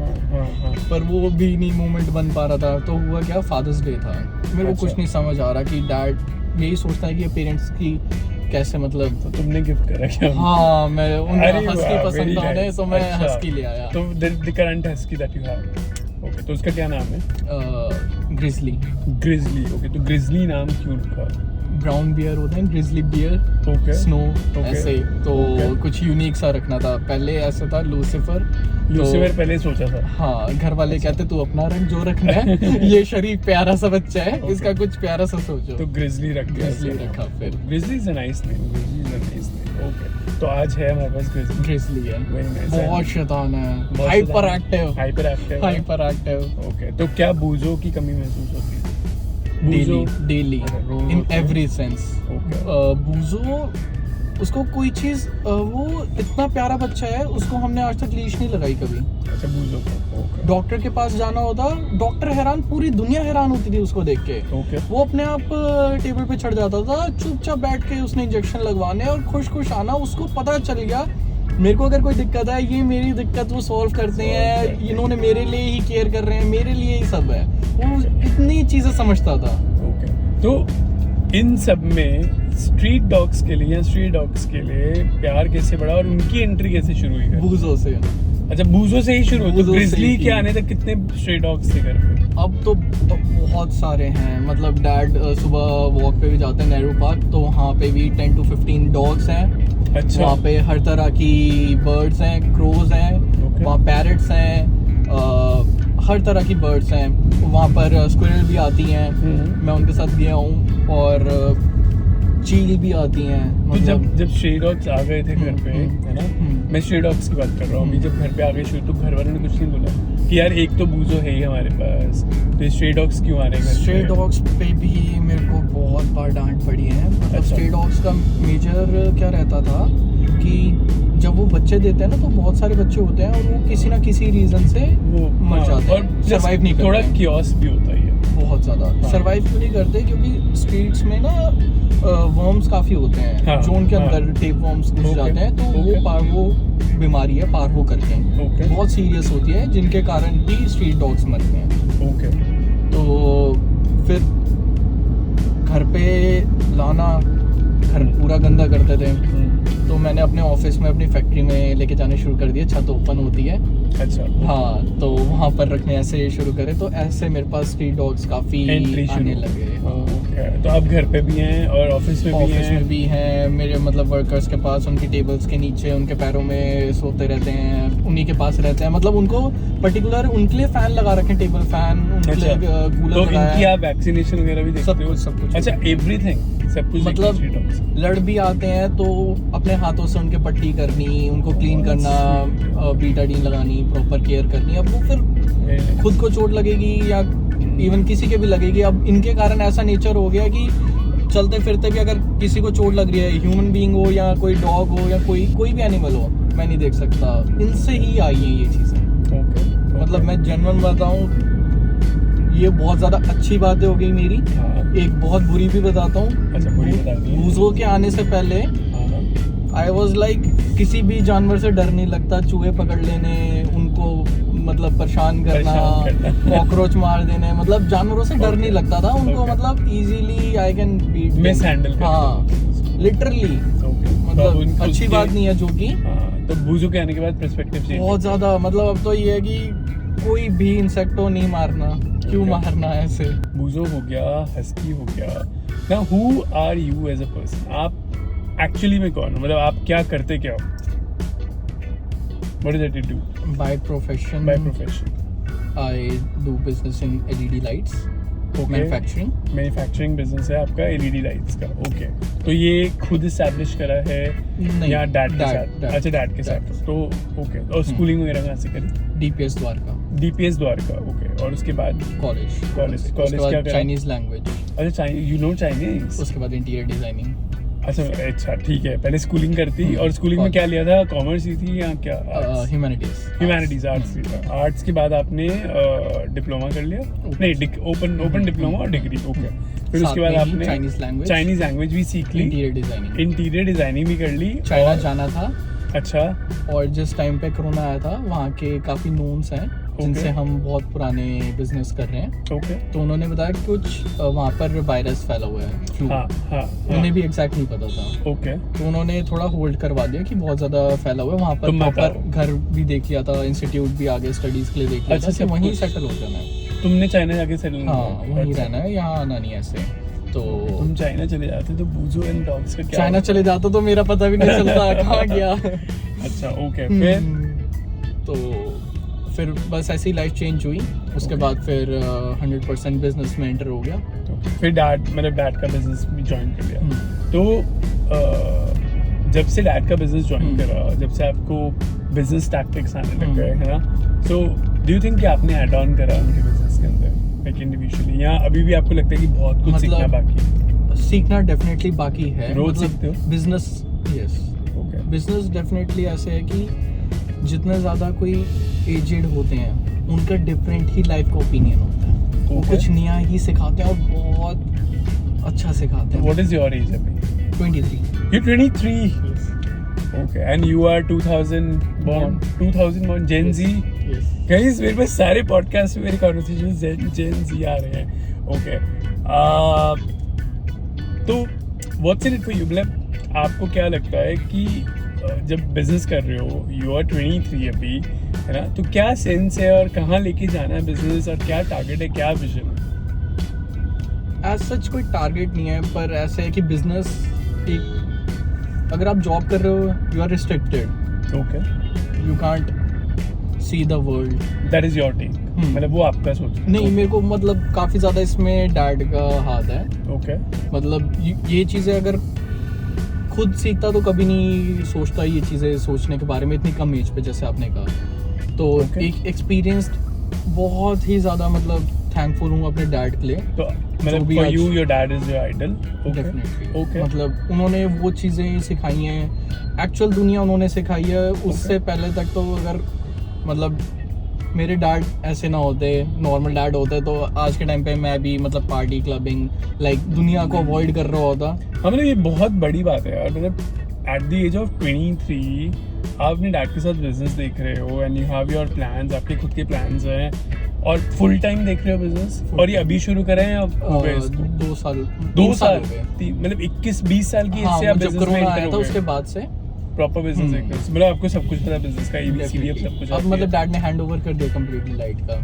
पर वो भी नहीं मोमेंट बन पा रहा था। तो हुआ क्या, फादर्स डे था। मेरे को कुछ नहीं समझ आ रहा कि डैड यही सोचता है कि पेरेंट्स की कैसे, मतलब तो तुमने गिफ्ट करा क्या? हाँ, मैं उनका अरे हस्की वाह, पसंद very था उन्हें, nice. तो मैं अच्छा। हस्की ले आया। तो the current husky that you have, okay, तो उसका क्या नाम है? ग्रिजली। ग्रिजली। ओके, तो ग्रिजली नाम क्यों रखा? ब्राउन बियर होते हैं, grizzly bear, okay, snow, Okay. ऐसे। तो Okay. कुछ यूनिक सा रखना था। पहले ऐसे था लूसीफर। लूसीफर पहले सोचा था। हाँ, घर वाले कहते तू अपना रख जो रखना है। ये शरीफ प्यारा सा बच्चा है, Okay. इसका कुछ प्यारा सा सोचो। तो ग्रिजली रख दिया। ग्रिजली रखा फिर। Grizzly is a nice name. Grizzly is a nice name. Okay, तो आज है हमारे पास ग्रिजली। ग्रिजली है। Very nice. बहुत शैतान है, बहुत हाइपर शैतान। Active. Hyper active. Hyper active. Okay, तो क्या बूजो की कमी महसूस होती है? डेली रोज इन होता है? Every sense. ओके। बूजो, उसको कोई चीज, वो इतना प्यारा बच्चा है, उसको हमने आज तक लीश नहीं लगाई कभी। अच्छा, बूजो को। ओके डॉक्टर के पास जाना होता, डॉक्टर हैरान, पूरी दुनिया हैरान होती थी उसको देख के। ओके। वो अपने आप टेबल पे चढ़ जाता था, चुपचाप बैठ के उसने इंजेक्शन लगवाने और खुश आना। उसको पता चल गया मेरे को अगर कोई दिक्कत है, ये मेरी दिक्कत वो सॉल्व करते हैं, इन्होंने मेरे लिए ही केयर कर रहे हैं, मेरे लिए ही सब है। वो इतनी चीजें समझता था। ओके, तो इन सब में स्ट्रीट डॉग्स के लिए या स्ट्रीट डॉग्स के लिए प्यार कैसे बढ़ा और उनकी एंट्री कैसे शुरू हुई? बूजो से। अच्छा, बूजो से ही शुरू हुई। तो बूजो से ग्रिजली ही के आने तक कितने स्ट्रीट डॉग्स थे घर पे? अब तो बहुत सारे हैं, मतलब डैड सुबह वॉक पे भी जाते हैं नेहरू पार्क, तो वहाँ पे भी 10 to 15 डॉग्स हैं। अच्छा। वहाँ पे हर तरह की बर्ड्स हैं, क्रोज हैं, वहाँ पैरट्स हैं, हर तरह की बर्ड्स हैं। वहाँ पर स्क्विरल भी आती हैं, मैं उनके साथ गया हूँ, और चील भी आती हैं। तो जब स्ट्रे डॉग्स आ गए थे घर पे, है ना, मैं स्ट्रे डॉग्स की बात कर रहा हूँ अभी, जब घर पे आ गए तो घर वालों ने कुछ नहीं बोला कि यार एक तो बूजो है ही हमारे पास, तो स्ट्रे डॉग्स क्यों आ रहे हैं? स्ट्रे डॉग्स पे भी मेरे को बहुत बार डांट पड़ी है। मतलब स्ट्रे डॉग्स का मेजर क्या रहता था कि जब वो बच्चे देते हैं ना, तो बहुत सारे बच्चे होते हैं और वो किसी ना किसी रीजन से वो मर जाते हैं, और सर्वाइव नहीं करते। थोड़ा कियोस भी होता है बहुत ज़्यादा। सर्वाइव क्यों नहीं करते? क्योंकि स्ट्रीट्स में ना वर्म्स काफ़ी होते हैं, जो उनके अंदर टेप वर्म्स घुस जाते हैं, तो वो बीमारी है पार्वो करके, बहुत सीरियस होती है, जिनके कारण ही स्ट्रीट डॉग्स मरते हैं। तो फिर घर पे लाना, घर पूरा गंदा करते थे, तो मैंने अपने ऑफिस में अपनी फैक्ट्री में लेके जाने शुरू कर दिए। छत ओपन होती है। अच्छा। हाँ, तो वहाँ पर रखने ऐसे शुरू करे, तो ऐसे मेरे पास स्ट्रीट डॉग्स काफ़ी आने लगे। तो आप घर पे भी हैं और ऑफिस में भी हैं। मेरे मतलब वर्कर्स के पास, उनकी टेबल्स के नीचे, उनके पैरों में सोते रहते हैं, उन्हीं के पास रहते हैं। मतलब उनको पर्टिकुलर उनके लिए फैन लगा रखे, टेबल फैन, उनके लिए कूलर तो लगाया है। इनकी आप वैक्सीनेशन वगैरह भी देखते हो? सब कुछ। अच्छा, एवरीथिंग, सब कुछ। मतलब लड़ भी आते हैं तो अपने हाथों से उनके पट्टी करनी, उनको क्लीन करना, बीटाडीन लगानी, प्रॉपर केयर करनी। अब वो फिर खुद को चोट लगेगी या इवन किसी के भी लगेगी। अब इनके कारण ऐसा नेचर हो गया कि चलते फिरते भी अगर किसी को चोट लग रही है, ह्यूमन बीइंग हो या कोई डॉग हो या कोई भी एनिमल हो, मैं नहीं देख सकता। इनसे ही आई है ये चीज़ें। मतलब मैं जेन्युइन बताऊं, ये बहुत ज़्यादा अच्छी बातें हो गई मेरी। एक बहुत बुरी भी बताता हूँ। अच्छा, बुरी बता दी। बूजो के आने से पहले आई वॉज लाइक, किसी भी जानवर से डर नहीं लगता। चूहे पकड़ लेने, उनको मतलब परेशान करना, कॉकरोच मार देने, मतलब जानवरों से डर नहीं लगता था उनको। मतलब easily I can beat, miss handle. हाँ, लिटरली। मतलब अच्छी बात नहीं है जो कि। तो बूजो के आने के बाद पर्सपेक्टिव चेंज बहुत ज्यादा। मतलब अब तो ये है कि कोई भी इंसेक्ट हो नहीं मारना, क्यों मारना है ऐसे। बूजो हो गया, हस्की हो गया। Now who are you as a person? आप एक्चुअली में कौन हो? मतलब आप क्या करते क्या हो? What is it you do? By profession, I do business in LED lights. Manufacturing business है आपका LED लाइट्स का। ओके, तो ये खुद इस्टेब्लिश करा है या डैड के साथ? अच्छा, डैड के साथ। तो ओके, और स्कूलिंग वगैरह कहाँ से करी? DPS द्वारका। ओके, और उसके बाद कॉलेज क्या करा? Chinese language. अच्छा, यू नो चाइनीज? उसके बाद इंटीरियर डिजाइनिंग। अच्छा, ठीक है। पहले स्कूलिंग करती, और स्कूलिंग में क्या लिया था? कॉमर्स ही थी या क्या? ह्यूमैनिटीज, आर्ट्स के बाद आपने डिप्लोमा कर लिया? नहीं, ओपन डिप्लोमा और डिग्री। ओके, फिर उसके बाद आपने चाइनीज लैंग्वेज भी सीख ली, इंटीरियर डिजाइनिंग भी कर ली, चाइना जाना था। अच्छा, और जिस टाइम पे कोरोना आया था, वहाँ के काफी नोन्स हैं जिनसे हम बहुत पुराने बिजनेस कर रहे हैं। तो उन्होंने बताया कि कुछ वहाँ पर वायरस फैला हुआ है, फ्लू। उन्हें भी एग्जैक्ट नहीं पता था। तो उन्होंने थोड़ा होल्ड करवा दिया कि बहुत ज्यादा फैला हुआ है। वहाँ पर प्रॉपर घर भी देख लिया था, इंस्टीट्यूट भी आगे स्टडीज के लिए देख लिया था, वहीं सेटल हो जाना है। तुमने चाइना जाके सेटल? हाँ, वहीं रहना है, यहाँ आना नहीं ऐसे। तो तुम चाइना चले जाते तो बूजो एंड डॉग्स का क्या? चाइना चले जाता तो मेरा पता भी नहीं चलता कहाँ गया। अच्छा, ओके। फिर बस ऐसी लाइफ चेंज हुई। उसके बाद फिर 100% बिजनेस में एंटर हो गया। फिर डैड का बिजनेस भी ज्वाइन कर लिया। तो जब से डैड का बिजनेस ज्वाइन करा, जब से आपको बिजनेस टैक्टिक्स आने लग गए, है ना, तो डू यू थिंक कि आपने ऐड ऑन करा उनके बिजनेस के अंदर, लाइक इंडिविजुअली, या अभी भी आपको लगता है कि बहुत कुछ सीखना बाकी है? सीखना डेफिनेटली बाकी है। रोज सीखते हो? Business, yes. बिजनेस डेफिनेटली ऐसे है कि जितने ज़्यादा कोई एजेड होते हैं, उनका डिफरेंट ही लाइफ का ओपिनियन होता है। वो कुछ नया ही सिखाते हैं और बहुत अच्छा सिखाते हैं। What is your age अभी? 23. You're 23? Yes. Okay, and you are 2000 born, Gen Z? Yes. Guys, मेरे पास सारे पॉडकास्ट में मेरे कॉन्वर्सेशन Gen Z आ रहे हैं। Okay. तो what's in it for you? मतलब आपको क्या लगता है कि जब बिजनेस कर रहे हो, यू आर 23 अभी, है ना? तो क्या सेंस है और कहाँ लेके जाना है बिजनेस और क्या टारगेट है, क्या विजन है? एज सच कोई टारगेट नहीं है, पर ऐसे है कि बिजनेस एक, अगर आप जॉब कर रहे हो you are restricted, okay, you can't see the world. That is your take, मतलब वो आपका सोच? नहीं, मेरे को मतलब काफ़ी ज़्यादा इसमें डैड का हाथ है। ओके, मतलब ये चीज़ें अगर खुद सीखता तो कभी नहीं सोचता ये चीज़ें सोचने के बारे में इतनी कम एज पे, जैसे आपने कहा। तो Okay. एक एक्सपीरियंस्ड, बहुत ही ज़्यादा मतलब थैंकफुल हूँ अपने डैड के लिए। तो मतलब भी फॉर आज- you your dad is your idol? Definitely okay, मतलब उन्होंने वो चीज़ें सिखाई हैं, एक्चुअल दुनिया उन्होंने सिखाई है। उससे पहले तक तो अगर मतलब मेरे डैड ऐसे ना होते, नॉर्मल डैड होते, तो आज के टाइम पे मैं भी मतलब पार्टी क्लबिंग लाइक दुनिया को अवॉइड कर रहा होता। हाँ, मतलब ये बहुत बड़ी बात है यार। मतलब एट द एज ऑफ 23 आप अपने डैड के साथ बिजनेस देख रहे हो and you have your plans, आपके खुद के प्लान्स हैं और फुल टाइम देख रहे हो बिजनेस। और ये अभी शुरू करें या हो गए इसको? 2 साल 2 साल हो गए। मतलब 21-20 साल की एज हाँ, से आप जब बिजनेस में कोरोना एंटर आया हो था गए उसके बाद से प्रॉपर बिजनेस देख रहे हो। मतलब आपको सब कुछ पता है बिजनेस का, ABCD अब सब कुछ अब आती मतलब है। डैड ने हैंड ओवर कर दिया कंप्लीटली लाइट का।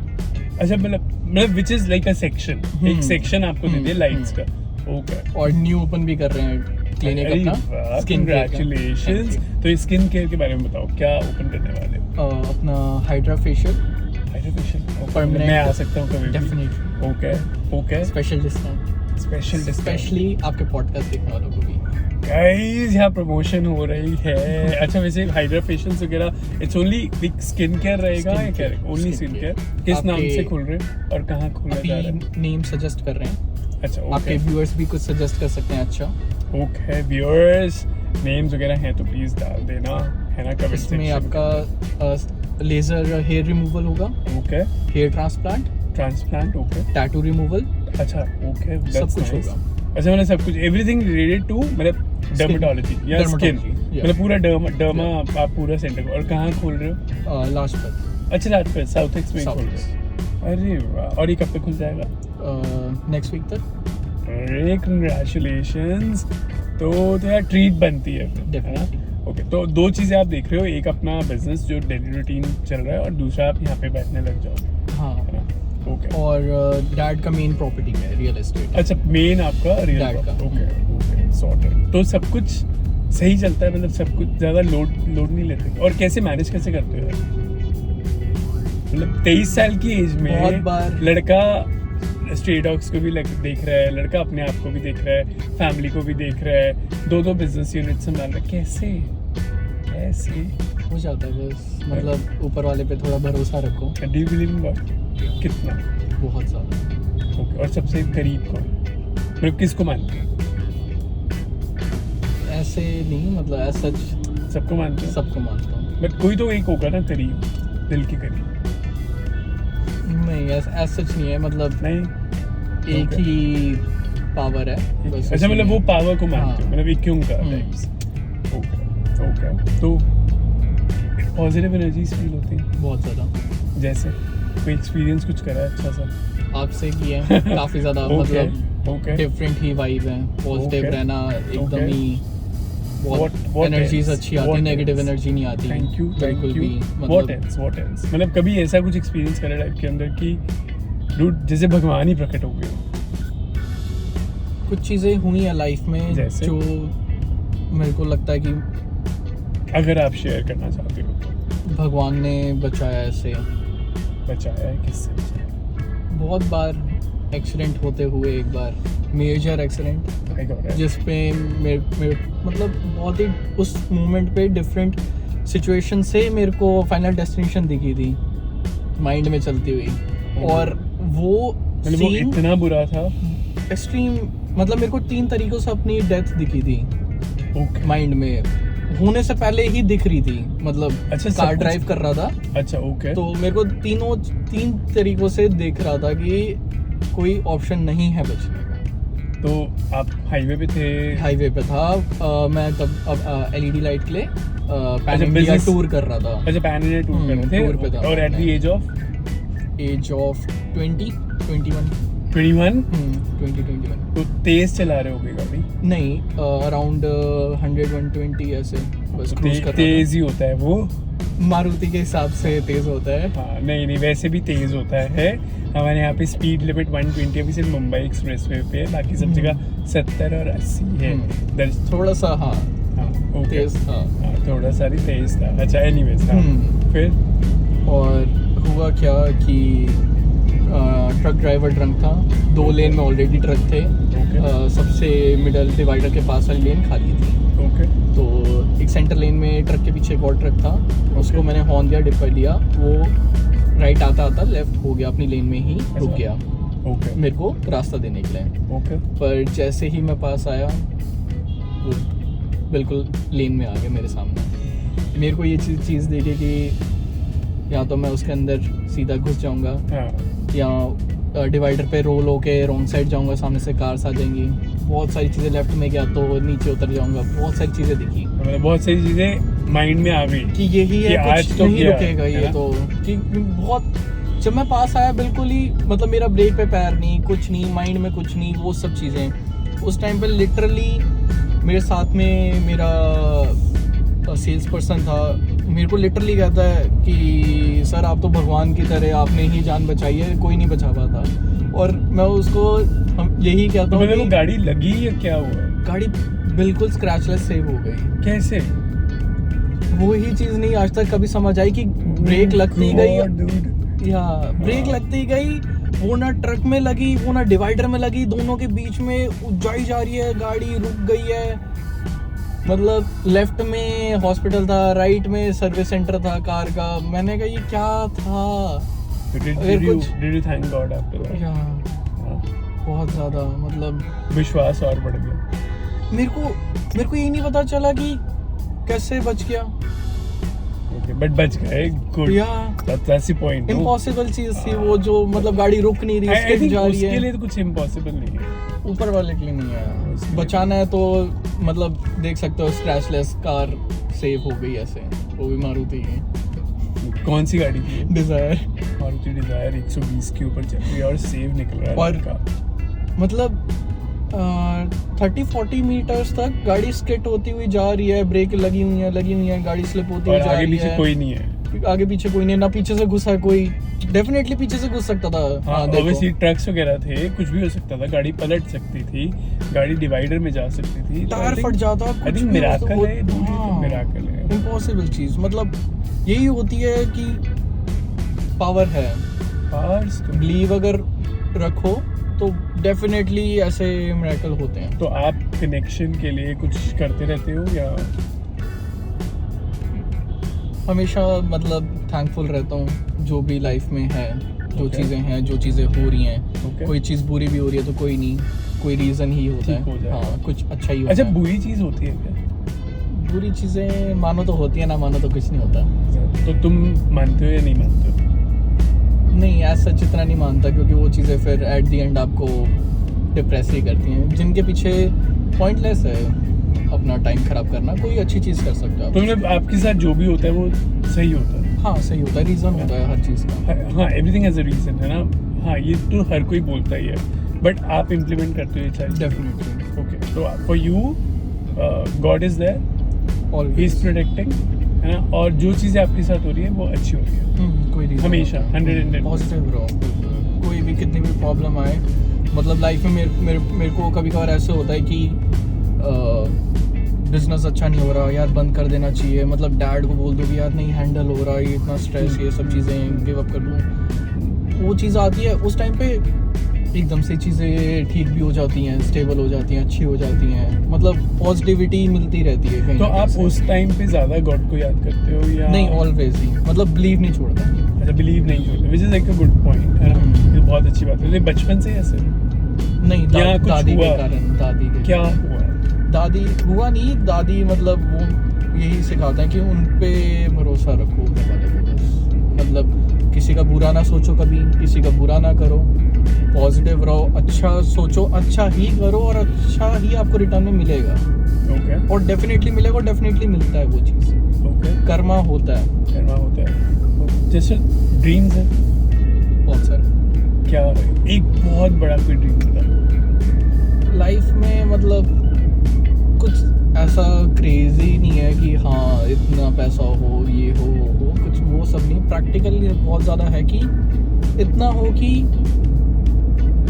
अच्छा, मतलब which is like a section, एक सेक्शन आपको दे दिया लाइट्स का। ओके, और न्यू ओपन भी कर रहे हैं क्लिनिक अपना स्किन कांग्रेचुलेशंस। तो ये स्किन केयर के बारे में बताओ, क्या ओपन करने वाले हो? अपना हाइड्रा फेशियल हाइड्रोफेशियल Permanent. मैं आ सकता हूँ कभी भी? Definitely okay, okay, special discount, special discount. Specially आपके पॉडकास्ट देखने वालों को भी। गाइस यहाँ प्रमोशन हो रही है। अच्छा, वैसे हाइड्रोफेशियल वगैरह it's only like skin care रहेगा या क्या रहेगा? Only skin care? किस नाम से खुल रहे हैं और कहाँ खुलने जा रहे हैं? अभी नेम सजेस्ट कर रहे हैं, अच्छा, आपके ओके, व्यूअर्स भी कुछ सजेस्ट कर सकते हैं। अच्छा, ओके व्यूअर्स, नेम्स वगैरह हैं तो प्लीज डाल देना, है ना, कमेंट इसमें सेक्शन आपका लेजर हेयर रिमूवल होगा, okay, hair transplant, transplant, okay, tattoo removal, अच्छा, ओके, सब कुछ होगा। अच्छा, मतलब सब कुछ, एवरीथिंग रिलेटेड टू मतलब डर्मेटोलॉजी या स्किन, Dermatology, yeah. मतलब पूरा डर्मा आप पूरा सेंटर। और कहाँ खोल रहे हो? लाजपत अच्छा, राजपथ साउथ एक्स में South खोल रहे हो? अरे वाह, और ये कब तक खुल जाएगा? नेक्स्ट वीक तक। अरे कंग्रेचुलेशंस। तो यार ट्रीट बनती है फिर, है ना? Definitely. ओके, तो 2 चीज़ें आप देख रहे हो, एक अपना बिजनेस जो डेली रूटीन चल रहा है और दूसरा आप यहाँ पे बैठने लग जाओ, हाँ, है ना? ओके, और डैड का मेन प्रॉपर्टी है रियल एस्टेट। अच्छा, मेन आपका रियल Dad का। Okay, okay, sorted. तो सब कुछ सही चलता है, मतलब सब कुछ ज़्यादा लोड नहीं लेते? और कैसे मैनेज कैसे करते हो यार? मतलब 23 साल की एज में बहुत बार लड़का स्ट्रे डॉग्स को भी देख रहा है, लड़का अपने आप को भी देख रहा है, फैमिली को भी देख रहा है, 2 बिजनेस यूनिट संभाल रहा है, कैसे हो जाता है बस, मतलब ऊपर वाले पे थोड़ा भरोसा रखो। Do you believe in God? कितना? बहुत ज़्यादा। ओके, और सबसे करीब कौन, मतलब किसको मानते हैं? ऐसे नहीं, मतलब ऐसा सबको मानते हैं? सबको मानता हूँ। बट कोई तो एक होगा ना करीब, दिल के करीब? नहीं, ऐसा सच नहीं है, मतलब नहीं, एक Okay. ही पावर है बस। अच्छा, मतलब वो उसमें- पावर को मानते हो, हाँ। मतलब इक्यूम का हम्म। टाइप्स। ओके, ओके, तो पॉजिटिव एनर्जीज फील होती हैं बहुत ज़्यादा। जैसे कोई एक्सपीरियंस कुछ करा है अच्छा सा? आपसे किए हैं काफ़ी ज़्यादा, मतलब ओके, डिफरेंट ही वाइब है। Positive Okay. रहना एकदम Okay. ही, What बहुत एनर्जीज else? अच्छी आती है, What नेगेटिव else? एनर्जी नहीं आती। थैंक यू, बिल्कुल भी, व्हाट एल्स? मतलब कभी ऐसा कुछ एक्सपीरियंस करा लाइफ के अंदर कि डूड जैसे भगवान ही प्रकट हो गए हो? कुछ चीज़ें हुई हैं लाइफ में जैसे? जो मेरे को लगता है कि अगर आप शेयर करना चाहते हो तो। भगवान ने बचाया ऐसे। बचाया है, किससे बचाया? बहुत बार एक्सीडेंट होते हुए, एक बार मेजर एक्सीडेंट My God, है। जिस पे मेरे मतलब बहुत ही उस मोमेंट पे डिफरेंट सिचुएशन से मेरे को फाइनल डेस्टिनेशन दिखी थी माइंड में चलती हुई। और वो मतलब वो सीन इतना बुरा था? एक्सट्रीम, मतलब मेरे को 3 तरीकों से अपनी डेथ दिखी थी ओके, माइंड में, होने से पहले ही दिख रही थी। मतलब अच्छा, सब कार कुछ- ड्राइव कर रहा था अच्छा, ओके, तो मेरे को 3 तरीकों से दिख रहा था कि कोई ऑप्शन नहीं है बचने का। तो आप हाईवे पे थे? हाईवे पे था, मैं तब अब LED लाइट के लिए पैन इंडिया business- टूर कर रहा था। अच्छा, पैन इंडिया टूर कर रहे टूर पे थे था। और at the age of age of 21 21? 21 तो तेज चला रहे होगे गाड़ी? नहीं, अराउंड 100-120 ऐसे बस क्रूज कर रहा तेज ही होता है वो। मारुति के हिसाब से तेज होता है। हाँ नहीं वैसे भी तेज होता है। हमारे यहाँ पे स्पीड लिमिट 120 अभी सिर्फ मुंबई एक्सप्रेसवे पे है, बाकी सब जगह 70 और 80 है। थोड़ा सा हाँ ओके तेज था। हाँ थोड़ा सा ही तेज था। अच्छा एनीवेज हाँ फिर और हुआ क्या कि ट्रक ड्राइवर ड्रंक था। 2 लेन में ऑलरेडी ट्रक थे। सबसे मिडल डिवाइडर के पास वाली लेन खाली थी। तो एक सेंटर लेन में ट्रक के पीछे एक और ट्रक था, उसको मैंने हॉर्न दिया, डिपर दिया, वो राइट आता आता लेफ्ट हो गया, अपनी लेन में ही रुक गया मेरे को रास्ता देने के लिए। पर जैसे ही मैं पास आया वो बिल्कुल लेन में आ गया मेरे सामने। मेरे को ये चीज़ देखी कि या तो मैं उसके अंदर सीधा घुस जाऊंगा या डिवाइडर पे रोल होके रॉन्ग साइड जाऊंगा, सामने से कार्स आ जाएंगी। बहुत सारी चीज़ें लेफ्ट में गया तो नीचे उतर जाऊंगा। बहुत सारी चीज़ें दिखी, मतलब बहुत सारी चीज़ें माइंड में आ गई कि यही है, आज कुछ तो नहीं रुकेगा ये तो। कि बहुत जब मैं पास आया बिल्कुल ही मतलब मेरा ब्रेक पे पैर नहीं, कुछ नहीं, माइंड में कुछ नहीं, वो सब चीज़ें। उस टाइम पे लिटरली मेरे साथ में मेरा सेल्स पर्सन था, मेरे को लिटरली कहता है कि सर आप तो भगवान की तरह, आपने ही जान बचाई है, कोई नहीं बचा पाता। और मैं उसको यही कहता हूँ कि गाड़ी लगी या क्या हुआ? गाड़ी बिल्कुल स्क्रैचलेस सेव हो गई। कैसे? वो ही चीज़ नहीं आज तक कभी समझ आई कि ब्रेक लगती गई या ब्रेक लगती गई, वो ना ट्रक में लगी, वो ना डिवाइडर में लगी, दोनों के बीच में जाई जा रही है, गाड़ी रुक गई है। मतलब लेफ्ट में हॉस्पिटल था, राइट में सर्विस सेंटर था कार का। मैंने कहा ये क्या था? Did you thank God after that? बहुत ज़्यादा मतलब विश्वास और बढ़ गया। मेरे को ये नहीं पता चला कि कैसे बच गया। बट बच गए, good. That's the point. Impossible चीज थी वो, जो मतलब गाड़ी रुक नहीं रही, स्किड जा रही है। उसके लिए तो कुछ इम्पॉसिबल नहीं है, ऊपर वाले के लिए नहीं है। बचाना है तो मतलब देख सकते हो स्क्रैचलेस कार सेव हो गई ऐसे। वो भी मारुति की। कौन सी गाड़ी थी? डिजायर। मारुति डिजायर 120 के ऊपर चल रही है और सेव निकल रहा है। और मतलब 30-40 मीटर्स तक गाड़ी स्किड होती हुई जा रही है, ब्रेक लगी हुई है, गाड़ी स्लिप होती हुई जा रही है। कोई नहीं है, आगे पीछे कोई नहीं है, ना पीछे से घुसा कोई। डेफिनेटली पीछे से घुस सकता था। हाँ ऑब्वियसली ट्रक्स वगैरह थे, कुछ भी हो सकता था, गाड़ी पलट सकती थी, गाड़ी डिवाइडर में जा सकती थी, टायर फट जाता। आई थिंक मिराकल है, मिराकल है, इम्पॉसिबल चीज। मतलब यही होती है कि पावर है, बिलीव अगर रखो तो डेफिनेटली ऐसे मिरेकल होते हैं। तो आप कनेक्शन के लिए कुछ करते रहते हो या? हमेशा मतलब थैंकफुल रहता हूँ जो भी लाइफ में है, जो चीज़ें हैं, जो चीज़ें हो रही हैं। कोई चीज़ बुरी भी हो रही है तो कोई नहीं, कोई रीज़न ही होता है। हाँ कुछ अच्छा ही होता है। अच्छा बुरी चीज़ होती है क्या? बुरी चीज़ें मानो तो होती है, ना मानो तो कुछ नहीं होता। तो तुम मानते हो या नहीं मानते हो? नहीं ऐसा इतना नहीं मानता, क्योंकि वो चीज़ें फिर एट द एंड आपको डिप्रेस ही करती हैं। जिनके पीछे पॉइंटलेस है अपना टाइम खराब करना, कोई अच्छी चीज़ कर सकता है। तो मतलब आपके साथ जो भी होता है वो सही होता है? हाँ सही होता है, रीज़न होता है हर चीज़ का। हाँ एवरीथिंग हैज़ अ रीज़न है ना। हाँ ये तो हर कोई बोलता ही है, बट आप इम्प्लीमेंट करते हो ये चाहिए। डेफिनेटली। ओके तो for you god is there, he is protecting, है ना, और जो चीज़ें आपके साथ हो रही है वो अच्छी हो रही है। कोई रीज़न हमेशा 100% पॉजिटिव रहो। कोई भी कितनी भी प्रॉब्लम आए, मतलब लाइफ में मेरे को कभी कभार ऐसे होता है कि बिजनेस अच्छा नहीं हो रहा यार, बंद कर देना चाहिए। मतलब डैड को बोल दो कि यार नहीं हैंडल हो रहा, ये इतना स्ट्रेस, ये सब चीज़ें गिव अप कर दूँ। वो चीज़ आती है उस टाइम पे, एकदम से चीज़ें ठीक भी हो जाती हैं, स्टेबल हो जाती हैं, अच्छी हो जाती हैं। मतलब पॉजिटिविटी मिलती रहती है कहीं। तो आप उस टाइम पे ज़्यादा गॉड को याद करते हो या? नहीं ऑलवेज ही, मतलब बिलीव नहीं छोड़ता। अच्छा बिलीव नहीं छोड़ते, which is like a good point, है ना। ये बहुत अच्छी बात है। बचपन से ऐसे नहीं दादी के कारण। दादी के क्या हुआ? दादी हुआ नहीं, दादी मतलब वो यही सिखाते हैं कि उन पे भरोसा रखो ऊपर वाले को बस। मतलब किसी का बुरा ना सोचो, कभी किसी का बुरा ना करो, पॉजिटिव रहो, अच्छा सोचो, अच्छा ही करो और अच्छा ही आपको रिटर्न में मिलेगा। ओके और डेफिनेटली मिलेगा, और डेफिनेटली मिलता है वो चीज़। ओके कर्मा होता है। कर्मा होता है। जैसे ड्रीम्स है बहुत सारे। क्या एक बहुत बड़ा कोई ड्रीम था लाइफ में? मतलब कुछ ऐसा क्रेजी नहीं है कि हाँ इतना पैसा हो, ये हो, वो वो सब नहीं, प्रैक्टिकल बहुत ज़्यादा है कि इतना हो कि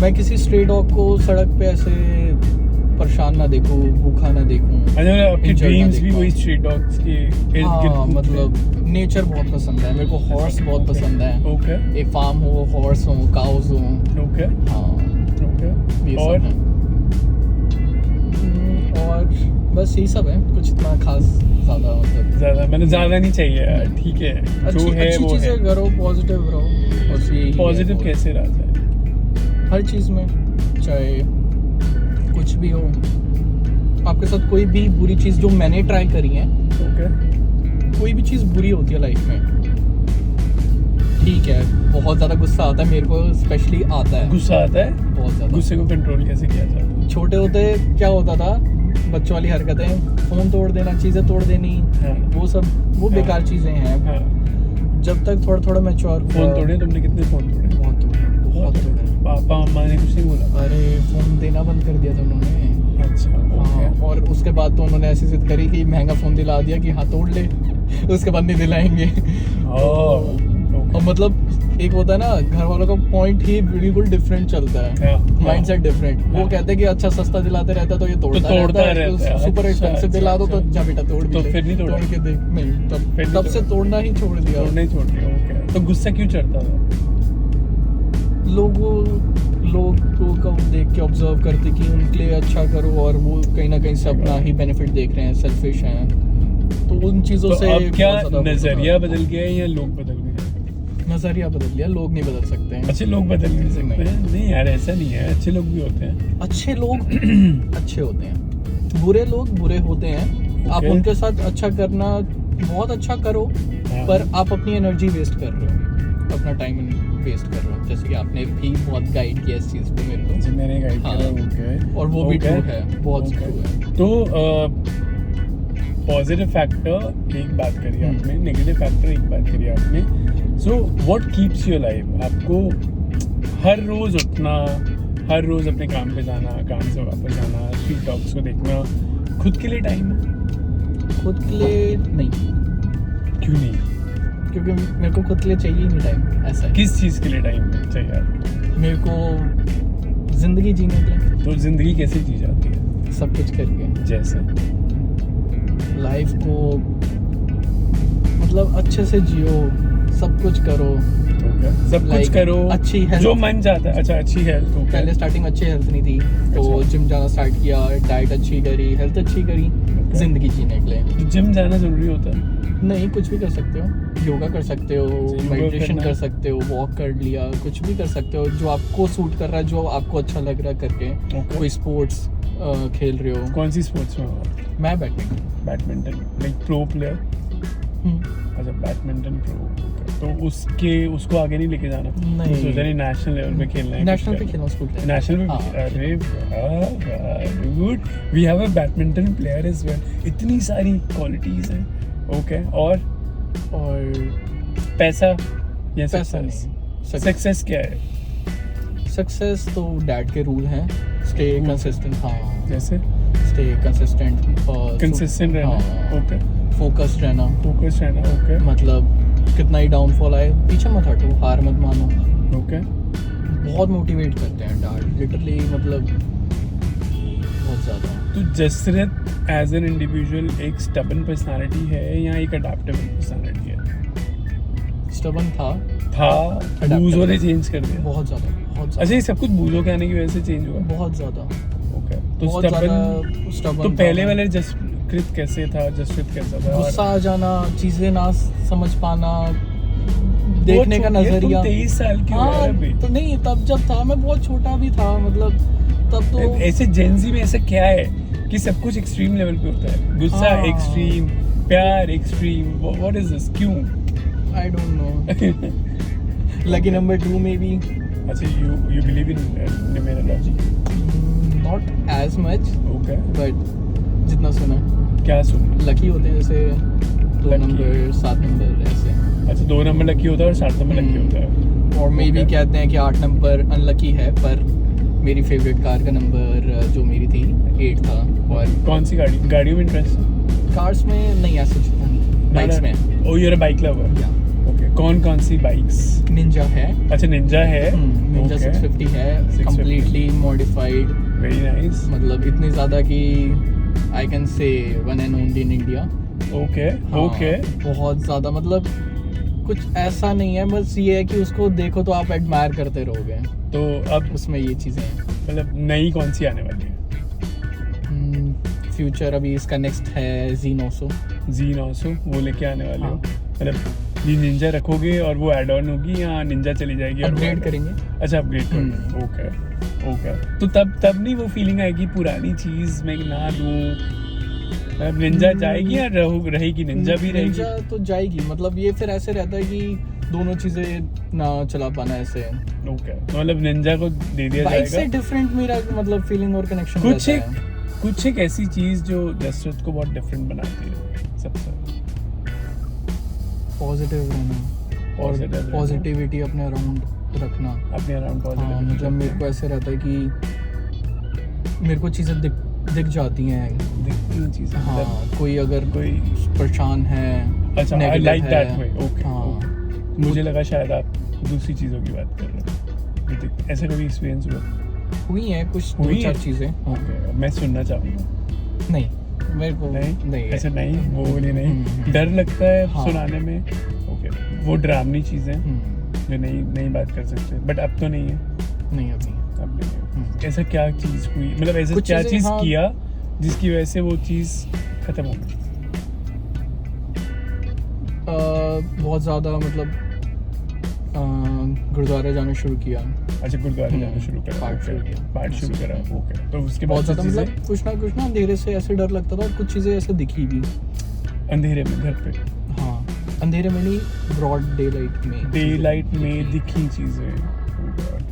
मैं किसी स्ट्रे डॉग को सड़क पे ऐसे परेशान ना देखूं, भूखा ना देखूं। अच्छा, आपके injured ना ड्रीम्स भी देखूं। वही स्ट्रीट डॉग्स के इर्द हाँ, गिर्द घूमते मतलब नेचर बहुत पसंद है मेरे को, हॉर्स बहुत पसंद है। ओके एक फार्म हो, हॉर्स हो, काउज हो। ओके हाँ, ओके ये और सब है। और बस यही सब है, कुछ इतना खास ज़्यादा मतलब ज्यादा मैंने ज्यादा नहीं चाहिए यार, ठीक है जो है अच्छी वो चीज़ें है। करो, पॉजिटिव रहो, बस यही है। पॉजिटिव और कैसे रहता है? हर चीज़ में, चाहे कुछ भी हो, आपके साथ कोई भी बुरी चीज़ जो मैंने ट्राई करी है, ओके कोई भी चीज़ बुरी होती है लाइफ में, ठीक है, बहुत ज़्यादा गुस्सा आता है मेरे को, स्पेशली आता है गुस्सा आता है, बहुत ज़्यादा। गुस्से को कंट्रोल कैसे किया जाता है? छोटे होते क्या होता था, बच्चों वाली हरकतें, फोन तोड़ देना, चीज़ें तोड़ देनी, हाँ वो सब वो हाँ। बेकार चीज़ें हैं। हाँ, जब तक थोड़ा थोड़ा मैच्योर फोन तोड़े तुमने? कितने फोन तोड़े? बहुत तोड़े। पापा मम्मा ने कुछ नहीं बोला? अरे फोन देना बंद कर दिया था उन्होंने। अच्छा हाँ, ओके और उसके बाद तो उन्होंने ऐसी जिद करी कि महंगा फोन दिला दिया कि हाँ तोड़ ले, उसके बाद नहीं दिलाएंगे। और मतलब एक होता है ना, घर वालों का पॉइंट ही बिल्कुल डिफरेंट चलता है, माइंडसेट डिफरेंट। वो कहते हैं कि अच्छा सस्ता दिलाते रहता है तो ये तोड़ता रहता है, सुपर एक्सपेंसिव दिला दो तो जा बेटा तोड़ भी तो ले। फिर नहीं तोड़ा? तोड़ के देख, नहीं फिर नहीं तब से तोड़ना ही छोड़ दिया। तोड़ना ही छोड़ दिया। ओके, तो गुस्सा क्यों चढ़ता था? लोग को देख के ऑब्जर्व करते कि उनके लिए अच्छा करो, और वो कहीं ना कहीं से अपना ही बेनिफिट देख रहे हैं, सेल्फिश हैं, तो उन चीज़ों तो से अब क्या बहुत ज़्यादा नजरिया बदल गया है या लोग बदल गए? नजरिया बदल गया, लोग नहीं बदल सकते हैं। अच्छे लोग बदल नहीं सकते हैं? नहीं यार, ऐसा नहीं है, अच्छे लोग भी होते हैं। अच्छे लोग अच्छे होते हैं, बुरे लोग बुरे होते हैं। आप Okay. उनके साथ अच्छा करना, बहुत अच्छा करो, हाँ। पर आप अपनी एनर्जी वेस्ट कर रहे हो, अपना टाइम वेस्ट कर रहे हो। जैसे कि आपने भी बहुत गाइड किया इस चीज़ पे मेरे को, जी, मैंने गाइड हाँ। किया। ओके, और वो भी Okay. ट्रू है, बहुत Okay. ट्रू है। तो पॉजिटिव फैक्टर एक बात करी हम्म। आपने, नेगेटिव फैक्टर एक बात करी आपने। So what keeps you alive? आपको हर रोज उठना, हर रोज अपने काम पे जाना, काम से वापस आना, स्ट्रीट डॉग्स को देखना, खुद के लिए टाइम है? खुद के लिए नहीं, क्यों नहीं? क्योंकि मेरे को खुद के लिए चाहिए ही नहीं टाइम, ऐसा है। किस चीज़ के लिए टाइम चाहिए आपको? मेरे को जिंदगी जीने के लिए, तो जिंदगी कैसे जी जाती है? सब कुछ करके, जैसे लाइफ को मतलब अच्छे से जियो, सब कुछ करो। सब कुछ Like, करो, अच्छी हेल्थ, जो मन चाहता है। अच्छा, अच्छी हेल्थ। पहले स्टार्टिंग अच्छी हेल्थ नहीं थी, तो अच्छा। जिम जाना स्टार्ट किया, डाइट अच्छी करी, हेल्थ अच्छी करी, जिंदगी जीने के लिए। जिम जाना जरूरी होता है? नहीं, कुछ भी कर सकते हो, योगा कर सकते हो, योगा मेडिटेशन करना कर है। सकते हो, वॉक कर लिया, कुछ भी कर सकते हो जो आपको सूट कर रहा है, जो आपको अच्छा लग रहा है करके। Okay. कोई स्पोर्ट्स खेल रहे हो। कौन सी स्पोर्ट्स में हो? मैं badminton. Badminton, like pro player? अच्छा, बैडमिंटन प्रो। तो उसको आगे नहीं लेके जाना? नहीं। सोचा नहीं नेशनल लेवल पे खेलना है? नेशनल पे खेला स्कूल टाइम। नेशनल में? हाँ। अरे good, we have a badminton player as well. इतनी सारी क्वालिटीज हैं। ओके, और पैसा या पैसा सक्सेस? नहीं, सक्सेस क्या है? सक्सेस तो डैड के रूल हैं, स्टे कंसिस्टेंट। हाँ, जैसे स्टे कंसिस्टेंट, कंसिस्टेंट रहना। ओके, फोकस्ड रहना। फोकस रहना। ओके मतलब कितना ही डाउनफॉल आए पीछे मत हटो, हार मत मानो। ओके, बहुत मोटिवेट करते हैं डैड, लिटरली, मतलब बहुत ज़्यादा। तो जसरत एज एन इंडिविजुअल एक स्टबन पर्सनालिटी है या एक अडेप्टेबल पर्सनालिटी है? स्टबन था था, बूजों ने चेंज कर दिया? बहुत ज़्यादा, बहुत अच्छा, ज़्यादा, ये सब कुछ बूजों के आने की वजह से चेंज हुआ? बहुत ज़्यादा, ओके, तो बहुत ज़्यादा स्टबन। तो पहले वाले जसकृत कैसे था? जसकृत कैसा था? गुस्सा आ जाना, चीज़ें ना समझ पाना, देखने का नजरिया। 23 साल की हो यार अभी। तो नहीं, तब जब था मैं बहुत छोटा भी था, मतलब तब तो ऐसे जेंजी में ऐसा क्या है कि सब कुछ एक्सट्रीम लेवल पे होता है? गुस्सा हाँ। एक्सट्रीम, प्यार एक्सट्रीम, व्हाट इज दिस? क्यों? I don't know. Lucky number 2 में भी अच्छा, you believe in numerology? Not as much, okay, but जितना सुना, क्या सुन? लकी होते हैं जैसे 2 Lucky। नंबर 7 नंबर ऐसे, अच्छा, 2 नंबर लकी होता है और 7 नंबर लकी होता है। और मे भी Okay। कहते हैं कि 8 नंबर अनलकी है, पर मेरी फेवरेट कार का नंबर जो मेरी थी 8 था। और कौन सी गाड़ियों में इंटरेस्ट? कार्स में नहीं, ऐसा जितना नहीं, बाइक्स में। Oh, you are a bike lover? या ओके, कौन सी बाइक्स? निंजा है, अच्छा निंजा है, निंजा 650 है, 650 कंप्लीटली मॉडिफाइड, वेरी नाइस। मतलब इतनी ज़्यादा कि I can say one and only in India. Okay okay, बहुत ज़्यादा, मतलब कुछ ऐसा नहीं है, बस ये है कि उसको देखो तो आप एडमायर करते रहोगे। तो अब उसमें ये चीज़ें हैं। मतलब नई कौन सी आने वाली है? फ्यूचर अभी इसका नेक्स्ट है Z900। Z900 वो लेके आने वाले हो? हाँ। मतलब ये निंजा रखोगे और वो ऐड ऑन होगी या निंजा चली जाएगी? अपग्रेड करेंगे। अच्छा अपग्रेड करेंगे, ओके ओके। तो तब नहीं वो फीलिंग आएगी पुरानी चीज़ मैं ना लूँ? मतलब निंजा जाएगी या रहेगी? निंजा भी रहेगी? निंजा तो जाएगी, मतलब ये फिर ऐसे रहता है कि दोनों चीज़ें ना चला पाना ऐसे। ओके, मतलब निंजा को दे दिया बाइक से जाएगा। डिफरेंट मेरा मतलब फीलिंग और कनेक्शन कुछ एक ऐसी चीज़ जो जसरत को बहुत डिफरेंट बनाती है सबसे। पॉजिटिव रहना और पॉजिटिविटी अपने अराउंड रखना, अपने अराउंड पॉजिटिव। हाँ, मतलब मेरे को ऐसे रहता है कि मेरे को चीज़ें दिख जाती हैं, दिखती हैं चीज़ें। हाँ, कोई अगर कोई परेशान है, अच्छा negative लाइक है, दैट वे, ओके। हाँ, मुझे लगा शायद आप दूसरी चीज़ों की बात कर रहे हो। ऐसा कभी एक्सपीरियंस हुआ? हुई हैं कुछ हुई दो चार है? चीज़ें। ओके, मैं सुनना चाहूँगा। नहीं, मेरे को नहीं ऐसा है। नहीं, वो वाली नहीं, डर लगता है हाँ। सुनाने में। ओके, वो डरावनी चीज़ें हम्म, जो नहीं बात कर सकते, बट अब तो नहीं है। नहीं अभी। अब नहीं है। ऐसा क्या चीज़ हुई, मतलब ऐसा कुछ क्या चीज़ें, चीज़ हाँ। किया जिसकी वजह से वो चीज़ खत्म हो गई? बहुत ज़्यादा मतलब गुरुद्वारा जाना शुरू किया। अच्छा गुरुद्वारे जाना शुरू करा, पाठ शुरू किया। पाठ शुरू करा, ओके। तो उसके बहुत बाद ज़्यादा चीज़ें मतलब कुछ ना अंधेरे से ऐसे डर लगता था, और कुछ चीज़ें ऐसे दिखी भी। अंधेरे में घर पे, हाँ, अंधेरे में नहीं, ब्रॉड डे लाइट में। डे लाइट में दिखी चीज़ें। Oh God.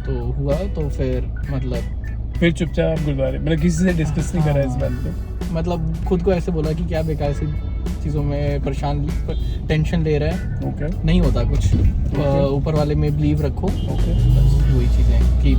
तो हुआ तो फिर मतलब फिर चुपचाप गुरुद्वारे, मतलब किसी से डिस्कस नहीं करा इस बात पे? मतलब खुद को ऐसे बोला कि क्या बेकार सी चीज़ों में टेंशन ले रहा है, ओके नहीं होता कुछ, ऊपर वाले में बिलीव रखो। ओके। बस वही चीज़ें कि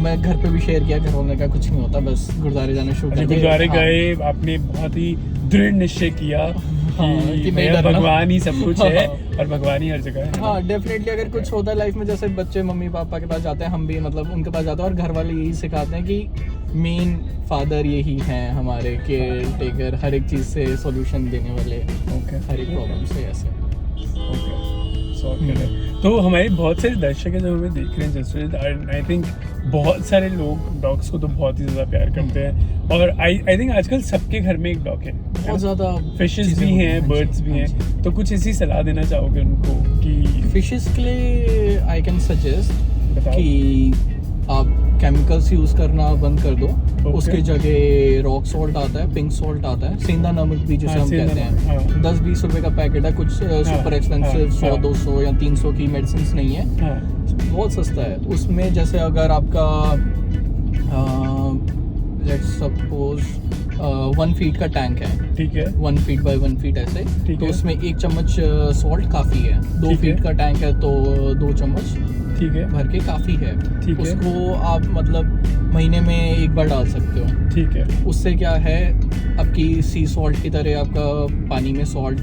मैं घर पे भी शेयर किया, घर वालों का कुछ नहीं होता, बस गुरुद्वारे जाना शुरू कर दिया। गुरुद्वारे गए, आपने बहुत ही दृढ़ निश्चय किया कि कि नहीं भैया डरना। भगवान ही सब कुछ है और भगवान ही हर जगह है। हाँ, डेफिनेटली अगर कुछ होता है लाइफ में, जैसे बच्चे मम्मी पापा के पास जाते हैं, हम भी मतलब उनके पास जाते हैं, और घर वाले यही सिखाते हैं कि मेन फादर यही हैं हमारे, केयर टेकर, हर एक चीज़ से सॉल्यूशन देने वाले, ओके हर एक प्रॉब्लम से ऐसे। ओके, सॉल्व करें। तो हमारे बहुत सारे दर्शक हैं जो हमें देख रहे हैं, जैसे आई थिंक बहुत सारे लोग डॉग्स को तो बहुत ही ज़्यादा प्यार करते हैं, और आई थिंक आजकल सबके घर में एक डॉग है। बहुत ज़्यादा फिशेस भी हैं, बर्ड्स भी हैं, तो कुछ ऐसी सलाह देना चाहोगे उनको कि? फिशेस के लिए आई कैन सजेस्ट बताओ। कि आप केमिकल्स यूज़ करना बंद कर दो। Okay. उसके जगह रॉक सॉल्ट आता है, पिंक सॉल्ट आता है, सेंधा नमक भी जिसे हाँ, हम सेंधा कहते हैं। नमक, हाँ। 10-20 रुपए का पैकेट है, कुछ सुपर एक्सपेंसिव 100-200 या 300 की मेडिसिन नहीं है, हाँ बहुत सस्ता है। उसमें जैसे अगर आपका लेट्स सपोज 1 फीट का टैंक है, ठीक है 1 फीट बाय 1 फीट ऐसे, ठीक तो है। उसमें 1 चम्मच सॉल्ट काफ़ी है। 2 ठीक है। फीट का टैंक है तो 2 चम्मच ठीक है भर के काफ़ी है। ठीक है। उसको आप मतलब महीने में एक बार डाल सकते हो। ठीक है उससे क्या है, आपकी सी सॉल्ट की तरह आपका पानी में सॉल्ट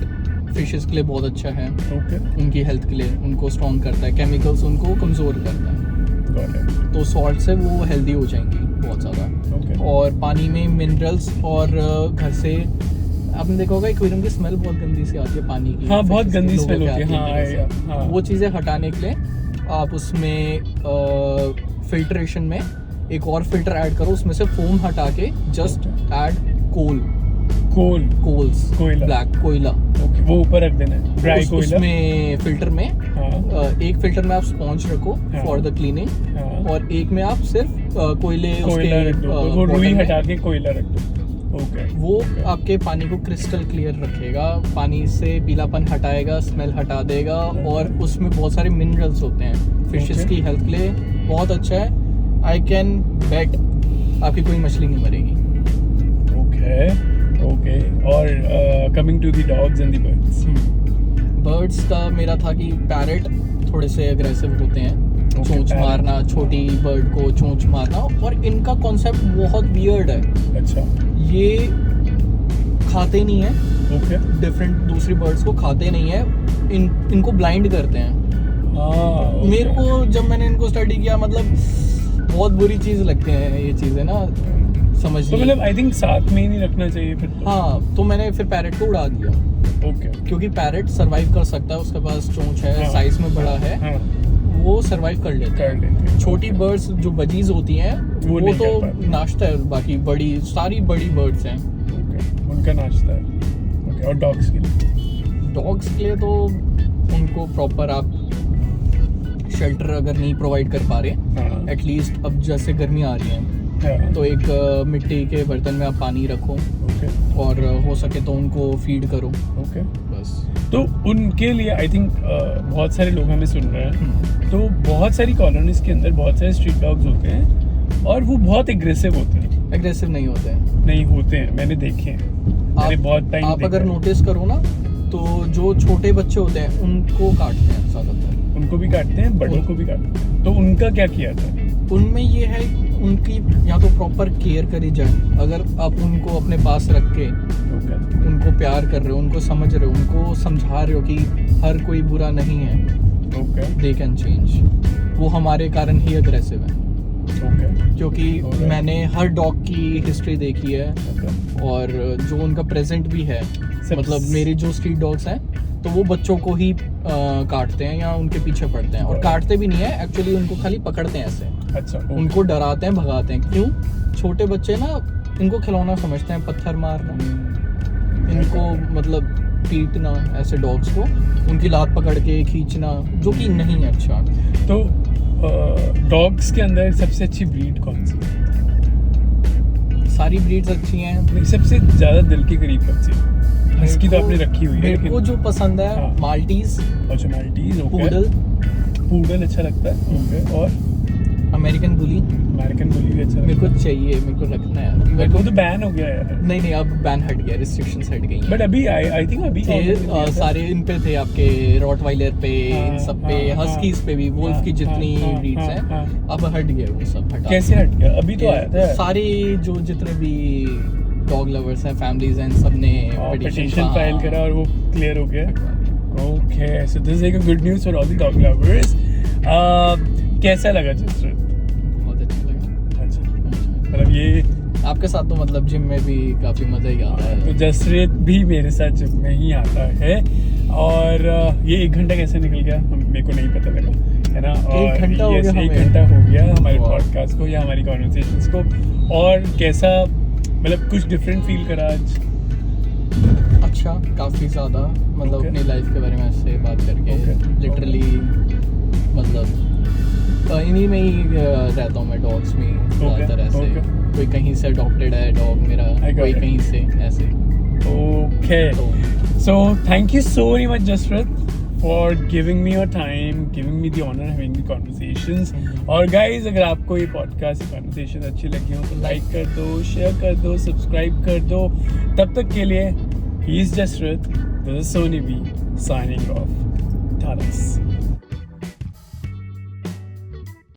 फिशेस के लिए बहुत अच्छा है, ओके उनकी हेल्थ के लिए, उनको स्ट्रॉन्ग करता है, केमिकल्स उनको कमज़ोर करता है, गॉट इट तो सॉल्ट से वो हेल्दी हो जाएंगी बहुत ज़्यादा। ओके और पानी में मिनरल्स, और घर से आपने देखा होगा एक्वेरियम की स्मेल बहुत गंदी सी आती है पानी की। हाँ, बहुत fishes की, गंदी लोगों स्मेल के होती है, आती हाँ, अंदर से। हाँ। वो चीज़ें हटाने के लिए आप उसमें फिल्ट्रेशन में एक और फिल्टर ऐड करो, उसमें से फोम हटा के जस्ट ऐड कोल्स कोयला। ब्लैक कोयला, ओके, वो ऊपर रख देना है, ड्राई कोयला। उसमें फिल्टर में हाँ एक फिल्टर में आप स्पॉन्ज रखो हाँ। फॉर द क्लीनिंग, हाँ, और एक में आप सिर्फ कोयले कोयला रख दो, वो bottle रुई में, हटा के कोयला रख दो। ओके वो आपके पानी को क्रिस्टल क्लियर रखेगा, पानी से पीलापन हटाएगा, स्मेल हटा देगा, और उसमें बहुत सारे मिनरल्स होते हैं, फिशेस Okay. की हेल्थ के लिए बहुत अच्छा है। आई कैन बेट आपकी कोई मछली नहीं मरेगी। Okay okay. और coming to the dogs and the birds. Birds का मेरा था कि पैरेट थोड़े से अग्रेसिव होते हैं, Okay, चोंच parrot. मारना, छोटी बर्ड को चोंच मारना, और इनका कॉन्सेप्ट बहुत वियर्ड है, अच्छा ये खाते नहीं है, ओके डिफरेंट दूसरी बर्ड्स को खाते नहीं है, इनको ब्लाइंड करते हैं। हाँ, मेरे को जब मैंने इनको स्टडी किया मतलब बहुत बुरी चीज़ लगती है ये चीज़ें ना, समझ तो नहीं। मतलब आई थिंक साथ में ही नहीं रखना चाहिए फिर तो। हाँ, तो मैंने फिर पैरेट को उड़ा दिया, ओके। क्योंकि पैरेट सरवाइव कर सकता है, उसके पास चोंच है, हाँ, साइज में बड़ा है, हाँ, वो सरवाइव कर लेता कर है। लेते हैं। छोटी बर्ड्स जो बजीज होती हैं वो वो नहीं तो कर पाती। नाश्ता है, बाकी बड़ी सारी बड़ी बर्ड्स हैं। ओके, उनका नाश्ता है। ओके, और डॉग्स के लिए? डॉग्स के लिए तो उनको प्रॉपर आप शेल्टर अगर नहीं प्रोवाइड कर पा रहे, हाँ, एटलीस्ट अब जैसे गर्मी आ रही है हाँ, तो एक मिट्टी के बर्तन में आप पानी रखो ओके, और हो सके तो उनको फीड करो ओके। बस। तो उनके लिए आई थिंक बहुत सारे लोग हमें सुन रहे हैं, तो बहुत सारी कॉलोनीज के अंदर बहुत सारे स्ट्रीट डॉग्स होते हैं और वो बहुत एग्रेसिव होते हैं। एग्रेसिव नहीं होते हैं। नहीं होते हैं, मैंने देखे हैं, मैंने बहुत टाइम आप अगर नोटिस करो ना तो जो छोटे बच्चे होते हैं उनको काटते हैं ज़्यादातर। उनको भी काटते हैं, बड़ों को भी काटते हैं। तो उनका क्या किया था? उनमें ये है उनकी या तो प्रॉपर केयर करी जाए। अगर आप उनको अपने पास रख के ओके, उनको प्यार कर रहे हो, उनको समझ रहे हो, उनको समझा रहे हो कि हर कोई बुरा नहीं है, ओके, दे कैन चेंज। वो हमारे कारण ही अग्रेसिव है, ओके, क्योंकि Alright. मैंने हर डॉग की हिस्ट्री देखी है ओके। और जो उनका प्रेजेंट भी है। मतलब मेरे जो स्ट्रीट डॉग्स हैं तो वो बच्चों को ही काटते हैं या उनके पीछे पड़ते हैं, और Alright. काटते भी नहीं है एक्चुअली, उनको खाली पकड़ते हैं ऐसे, अच्छा, उनको डराते हैं, भगाते हैं। क्यों? छोटे बच्चे ना इनको खिलौना समझते हैं, पत्थर मारना, इनको मतलब पीटना ऐसे डॉग्स को, उनकी लात पकड़ के खींचना, जो कि नहीं है अच्छा। तो डॉग्स के अंदर सबसे अच्छी ब्रीड कौन सी है? सारी ब्रीड्स अच्छी हैं। नहीं, सबसे ज्यादा दिल के करीब कौन सी है? इसकी तो मेरे को- आपने रखी हुई है, मेरे को लेकिन जो पसंद है हाँ। माल्टीज, अच्छा, माल्टीज, ओके। पूडल, पूडल अच्छा लगता है, ओके। और अमेरिकन बुली अमेरिकन बुली भी अच्छा मेरे लगता को है। चाहिए, मेरे को रखना है। मेरे मेरे को को तो बैन हो गया है। नहीं, अब बैन हट गया, रिस्ट्रिक्शंस हट गई हैं। बट अभी आई थिंक अभी थे सारे इन पे थे आपके रॉटवाइलर पे, इन सब पे, हाँ, हस्कीज पे भी, वुल्फ की जितनी ब्रीड्स हैं हाँ। अब हट गए, वो सब हटा। कैसे हट गया? अभी तो आया था सारे जो जितने भी डॉग लवर्स हैं, फैमिलीज हैं, सब ने पिटीशन फाइल करा और वो क्लियर हो गया। Okay, so this is a good news for all the dog lovers. कैसा लगा जसरत? बहुत अच्छा लगा। अच्छा, मतलब ये आपके साथ तो मतलब जिम में भी काफी मजा ही आता तो है। जसरत भी मेरे साथ जिम में ही आता है और ये 1 घंटा कैसे निकल गया मेरे को नहीं पता लगा, है ना? और 1 घंटा हो yes, गया 1 हमें। घंटा हो गया हमारे Wow. पॉडकास्ट को या हमारी कॉन्वर्सेशंस को। और कैसा, मतलब कुछ डिफरेंट फील करा आज? अच्छा, काफी ज्यादा, मतलब Okay. अपनी लाइफ के बारे में ऐसे बात करके Okay. लिटरली मतलब इन्हीं में ही रहता हूँ मैं, डॉग्स में ही ज़्यादातर ऐसे। Okay. कोई कहीं से अडॉप्टेड है डॉग मेरा, I got कोई it. कहीं से ऐसे। ओके, तो so thank you so very much Jasrat for giving me your time, giving me the honour having the conversations. और गाइज, अगर आपको ये पॉडकास्ट कॉन्वर्सेशन अच्छी लगी हो तो लाइक कर दो, शेयर कर दो, सब्सक्राइब कर दो। तब तक के लिए he is Jasrat, this is Soni B signing of.